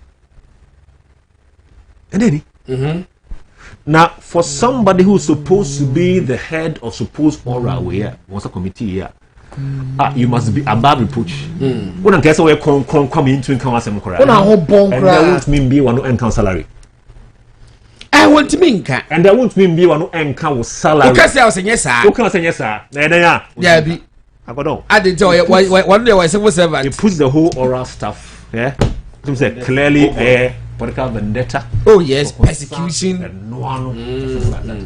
And then, now, for somebody who's supposed to be the head of supposed oral here, what's a committee here? You must be above reproach. When I guess we come into income as a correct. And there won't mean be one income salary. I want to mean, and there won't mean be one income salary. Because I was saying yes, sir. Who can say yes, sir? Yeah, be. I got on. I did tell you one day I was servant. It puts the whole oral stuff, yeah. It say clearly political vendetta. Oh yes, persecution. And no one,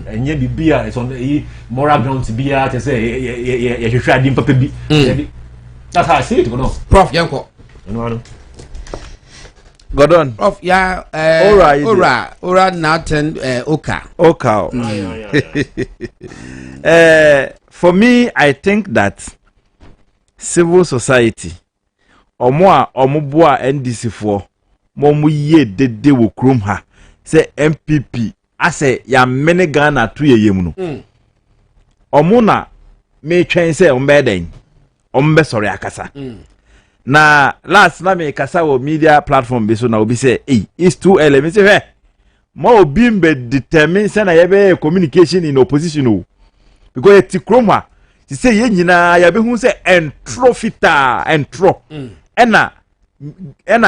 and yet be it's on the moral grounds to be out and say you try to be. That's how I see it. Prof Yanko. Gordon. Prof, yeah. Ora now turned Oka. For me, I think that civil society omo NDC for momu ye de wo krom ha say MPP ase ya mene Ghana to ye mu no omo na me twen say ombeden ombe sorry akasa na last na me kasa wo media platform be so na obi say it's too early me say hey mo obi mbe determine say na ye be communication in opposition o because ti krom ha ti say ye nyina ya be hu say entro fita entro ena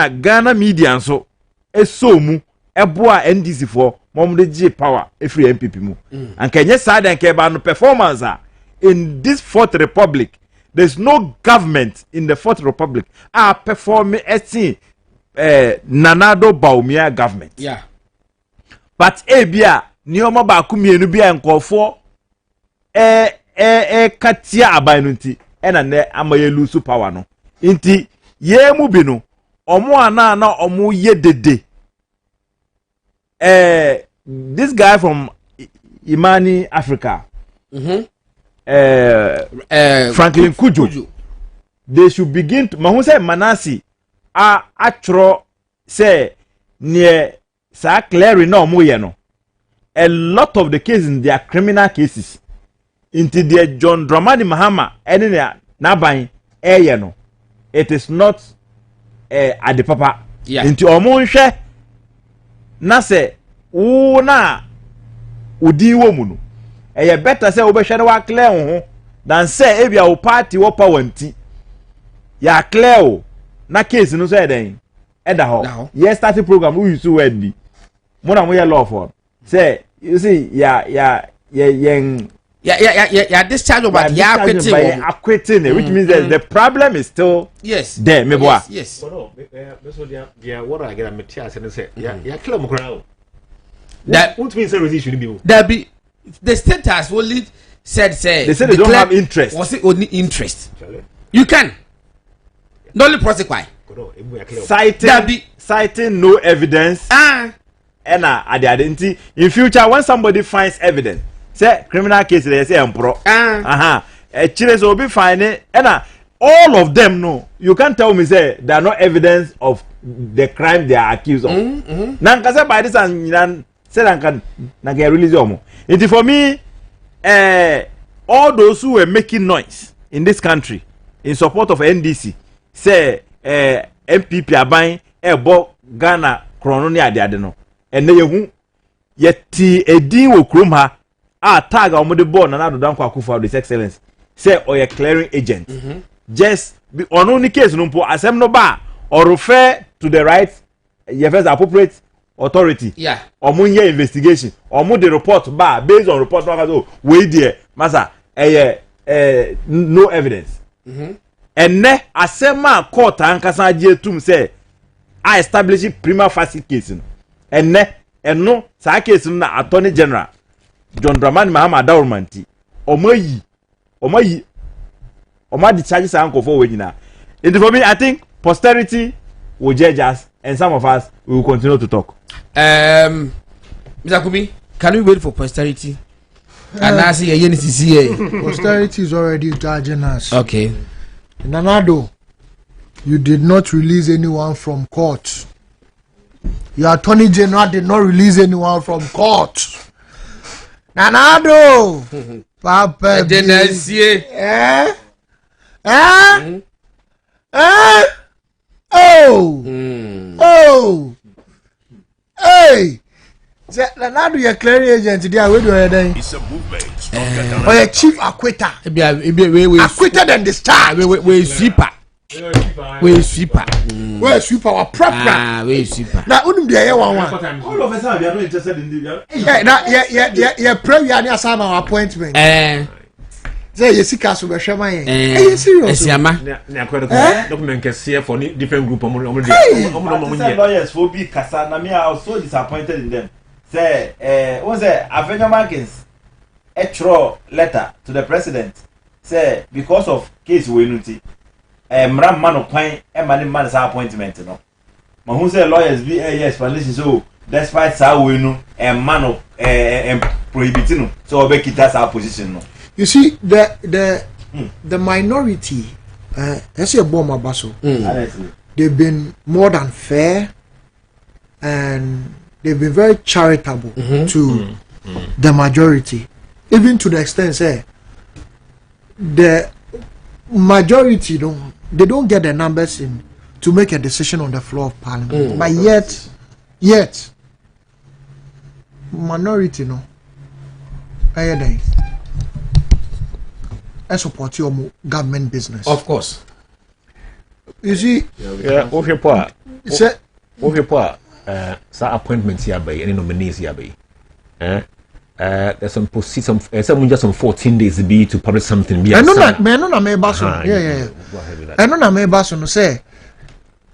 Ghana media nso esomu eboa NDC for mom de G power every MPP mu anka nye sad anka ba no performance in this fourth republic. There's no government in the fourth republic performing Nanado Baumia government. Yeah. But ebia nioma ba kumienu bia nkofo katia abanunti ena ne amaye lose power no inti ye mu bi no omo ana na omo ye dede this guy from Imani Africa Franklin Kujo they should begin to mahu say Manasi atro say near sa clearing no omo ye no a lot of the cases they are criminal cases into the John Dramani Mahama any na ban no it is not at the papa into omonhwe na se wo na udi wo mu no better say obehwe na wa clear ho than say ebia wo party wo power nti ya clear o na case no so eden eda ho yes starting program we use word bi mo na mo ye law for say you see discharge about acquitting which means that the problem is still there me boy yes what I get a material and say yeah kill crowd that what means everything should be there be the state has only said they said they don't have interest was it only interest you can not only prosecute citing no evidence and at the identity in future when somebody finds evidence say criminal case they say empro chile so be fine and all of them no you can't tell me say there are no evidence of the crime they are accused of nanka say by this and say nanka release omo it for me all those who were making noise in this country in support of NDC say MPP aban ebo Ghana krono ni ade no ene yehu yeti edin wo krom ha tag omode board na do kwa kufa with excellence say or a clearing agent just be on only case no po asem no ba or refer to the right first appropriate authority omunye investigation omude report ba based on report no we there masa no evidence enne asema court ankasa ajetum say I establish prima facie case no enne sa case na attorney general John Dramani Mahama Daurmanti omayi di charges anko for we nyina. And for me I think posterity will judge us and some of us we will continue to talk. Mr. Kubi, can we wait for posterity? And I see a UNCCA. Posterity is already judging us. Okay. Nanado, you did not release anyone from court. Your attorney general did not release anyone from court. Nanado, Papa, Didn't see. Oh, hey. Nanado, your clearing agent today. Where do you head? It's a movement. Or your chief acquitter. Acquitted and discharged. We sweeper. We sweeper. Where sweeper or proper? We sweeper. Now, wouldn't be a one. All of us are not interested in the. Yeah, pray we are near some appointment. Say you see Castle Shama. Hey, serious. Document can see for different group. Lawyers will be Kasana. Me, I was so disappointed in them. Say, was there Avena Markins? A throw letter to the president. Say, because of case Winuti, Mram man of Pine, and man's appointment. No, but who say lawyers be a explanation so despite Sawinu and man of prohibiting, so Bekitas our position. No. You see, the minority, let's say a bomb abaso, they've been more than fair and they've been very charitable to the majority, even to the extent say the majority they don't get the numbers in to make a decision on the floor of Parliament, but yet minority I support your government business. Of course. You see, Okay, appointments here by any nominees here by. There's some some 14 days be to publish something. I know that me baso. Yeah. I know that me baso no say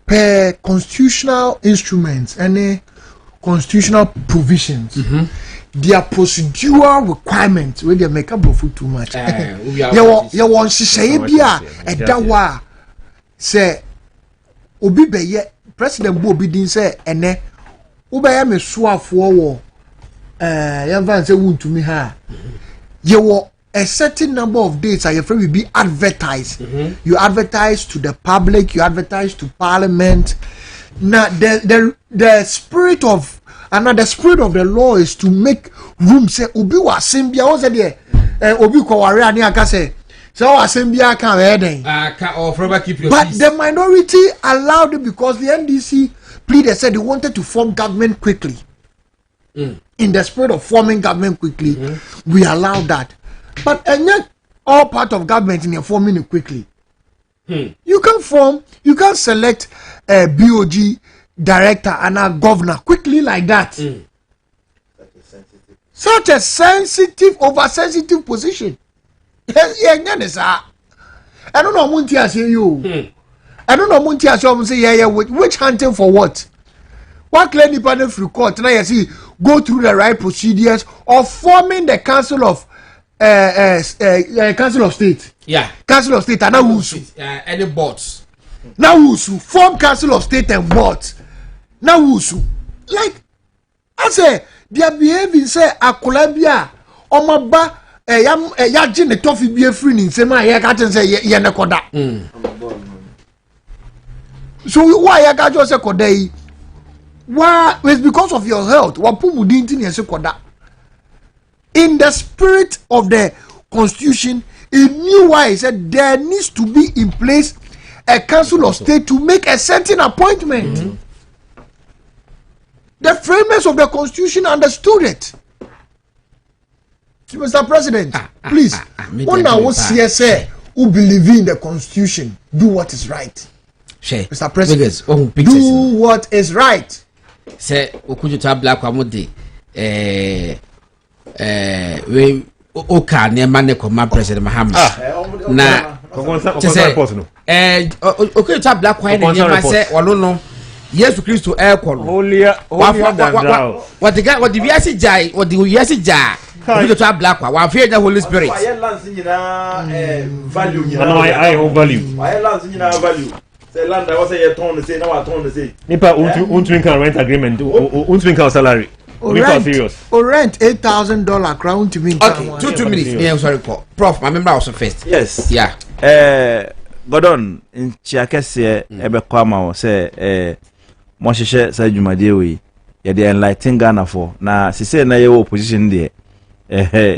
per constitutional instruments, any constitutional provisions. Their procedural requirements when they make up for too much. You want to say bia e dawa say obi beye president bo obi din say ene ubaya me soafo wo yan say wuntumi ha you a certain number of dates your friend will be advertised. You advertise to the public, you advertise to Parliament. Now the spirit of the spirit of the law is to make room. Say obi wa sembia o say there obi ko ware ani aka say wa sembia kan we den keep your but peace. the minority allowed it because the NDC pleaded, said they wanted to form government quickly. In the spirit of forming government quickly, we allowed that. But and yet all part of government in forming it quickly. You can select a BOG director and a governor quickly like that. Such a sensitive, oversensitive position. I don't know Munti as you. I don't know Munti as you say which hunting for what? What claim independent free court now you see go through the right procedures of forming the council of council of state. Yeah. Council of state and now any boards. Now who's form council of state and boards. Now who's like I say they are behaving say akolabia omaba ya jine tofi be free in sema ya ka say ye ne koda. So why ya ka just say koda yi? Why? It's because of your health. Wapumu dinti ni koda. In the spirit of the constitution, he knew why he said there needs to be in place a council of state to make a certain appointment. The framers of the constitution understood it. Mr. President, please, when I was here, say, who believe in the constitution, do what is right. Mr. President, do what is right. Say, Okuju to black amode, we oka ne mane koma President Muhammad. Na, okay, to black wine ne say, walono. Yes, Christ to air call. What the guy, what the VSC Jai, what the VSC Jai, to black one, one fear the Holy Spirit. Value. I value. say land I was say you turn say now I turn say nipa untwin kan rent agreement untwin kan salary rent $8,000 crown to me. Okay, 2 minutes. Yeah, sorry, Prof. My member also first. Yes. Yeah. Gordon in Chiakese ebekwama say mo hihye sa dwumade we ye dey enlighten Ghana for na se na ye opposition there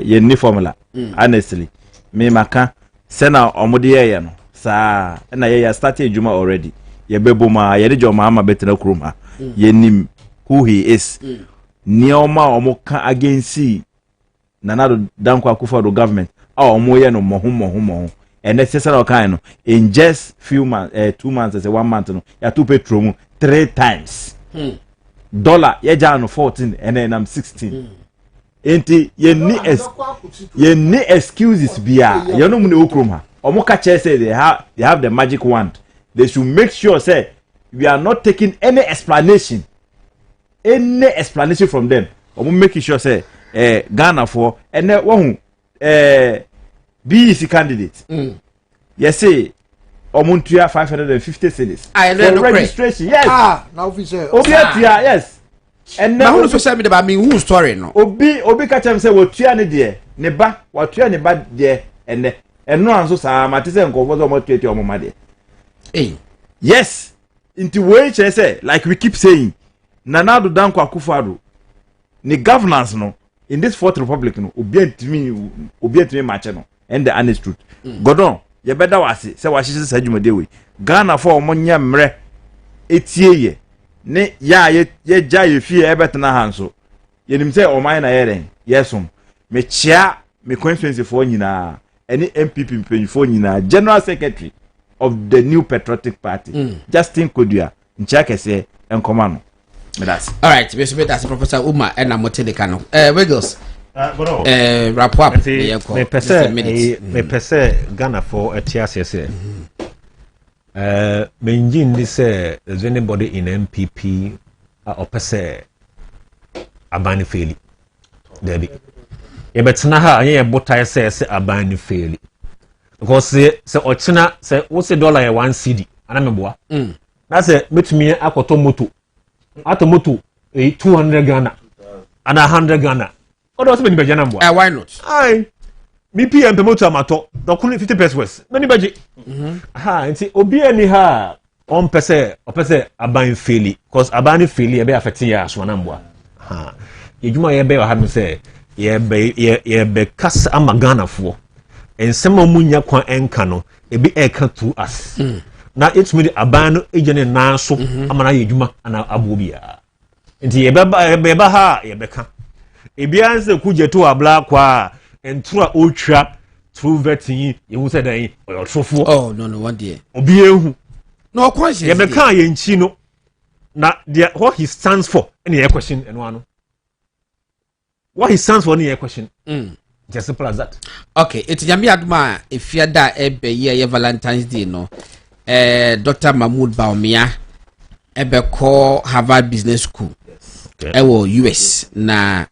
ye ni formula honestly me maka se na omode ye no sa na ye start adwuma already ye beboma ye de joma ama betena kurom ha ye nim who he is nioma omoka against Nana Dankwa Akufo-Addo government omo ye no moho and necessary kind in just few months 2 months as 1 month no ya to petrol 3 times dollar ye jano 14 and then I'm 16 enti ye ni excuses bia ye no mu ne okrom ha omo ka che say they have the magic wand. They should make sure say we are not taking any explanation from them. Omo make sure say Ghana for and one BEC candidate. Yes, say Omuntia 550 cities. I know registration. Yes. Now we say Obiatia, yes. And now who social media about me who story no. Obi catch him say what tia ne there. Ne ba what tia ne ba there and no anso sa matise nko bozo mo tweti omo ma there. Yes. Into way say like we keep saying Nana Dankwa Akufo-Addo ni governance no in this fourth republic no obiantimi match no and the honest truth. Godon ye better wase say wa hihye sa dwumade we Ghana for omonya mre etie ye ne ya ye ja ye fie ebetena hanso ye nim say oman na yeren yesum me chia me constituency for nyina any MPP mpanyfo nyina general secretary of the new patriotic party Justin Kodua ncha kese enkoma no me that's all right we should that's Professor Uma and Amoteleka no Wiggles wrap up me pese Ghana for a TSS menjin this there's anybody in MPP or pese abani faili debi e betena ha anye botai say abani faili because say ochina say wo say dollar e 1 cedi ana meboa na say metumi akoto moto atomoto 200 Ghana and 100 Ghana. What was many Bajana? Why not? Aye. Me PM promoter amato. The 50 pesos. Many baji. Ha, and see obi any ha on pese aban faili because abani faili ebe affecting ya swanambwa. Ha. Yejuma yebe wa hanu say yebe kas ama Ghana fo. Ensema munya kwa enka no ebi eka to us. Na it's me abano ejene na so amana yejuma ana abobia. Nti yebeba ha yebeka. Ebianse kujeto abla kwa entura otwa through vetting you said dan oyotrofo. Oh no one day. Obi ehu. No conscious. Yebeka yenchi no na what he stands for any question eno ano. What he stands for any question. Just simple as that. Okay, it's Yami Adma if you da ebe ye Valentine's Day no. Dr. Mahmoud Baumia ebe call Harvard Business School. Okay. US na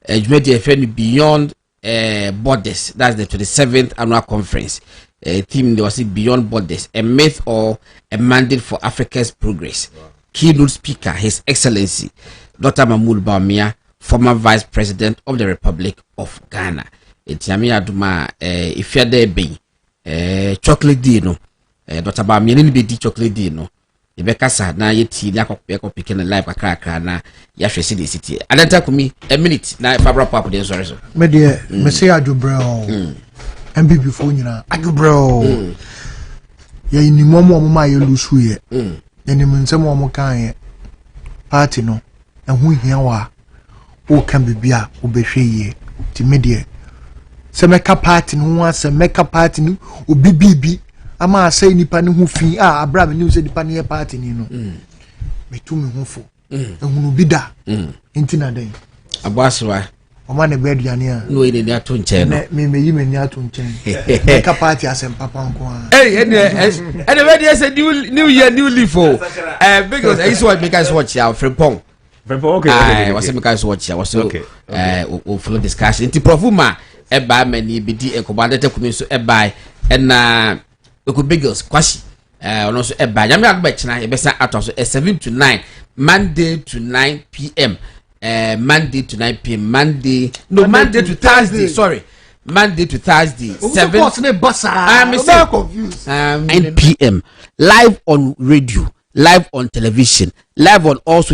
Jumedi FN Beyond Borders. That's the 27th annual conference. Theme there was Beyond Borders, a myth or a mandate for Africa's progress. Wow. Keynote speaker, His Excellency Dr. Mahmoud Baumia, former Vice President of the Republic of Ghana. It's Yami Aduma if you're there be chocolate dino. Dr. Baumia ni be di chocolate dino. Ibekasa na yeti la ko pick na live akra na ya hwese the city adanta kumi a minute na fabra pap dey sorry so me dey me say adubro MPP fo nyina adubro ya ni momo ma ye lusu ye ya ni nsem mo kan ye party no ehun hia wa o kan bibia o behwe ye ti me dey se meka party no wa se meka party no obibibi ama say nipa ne hu fi abra me ni se nipa ne party ni no metu me hu fo ehunu bida intina den abaswa o ma ne be aduane a no e ne ato nche no me yi me ni ato nche meka party asem papa nko a ene we dey say new year new leaf o because I used to make us watch our frimpong okay was make us watch was so o follow discussion inti profuma e ba mani bidi e ko ba data kumi so e ba na Oko Bigos Kwashi also a bad. I'm not betting I best out of 7 to 9, Monday to 9 p.m. Monday to 9 p.m. Monday to Thursday. Sorry, Monday to Thursday. 7. I'm confused. 9 p.m. Live on radio, live on television, live on also.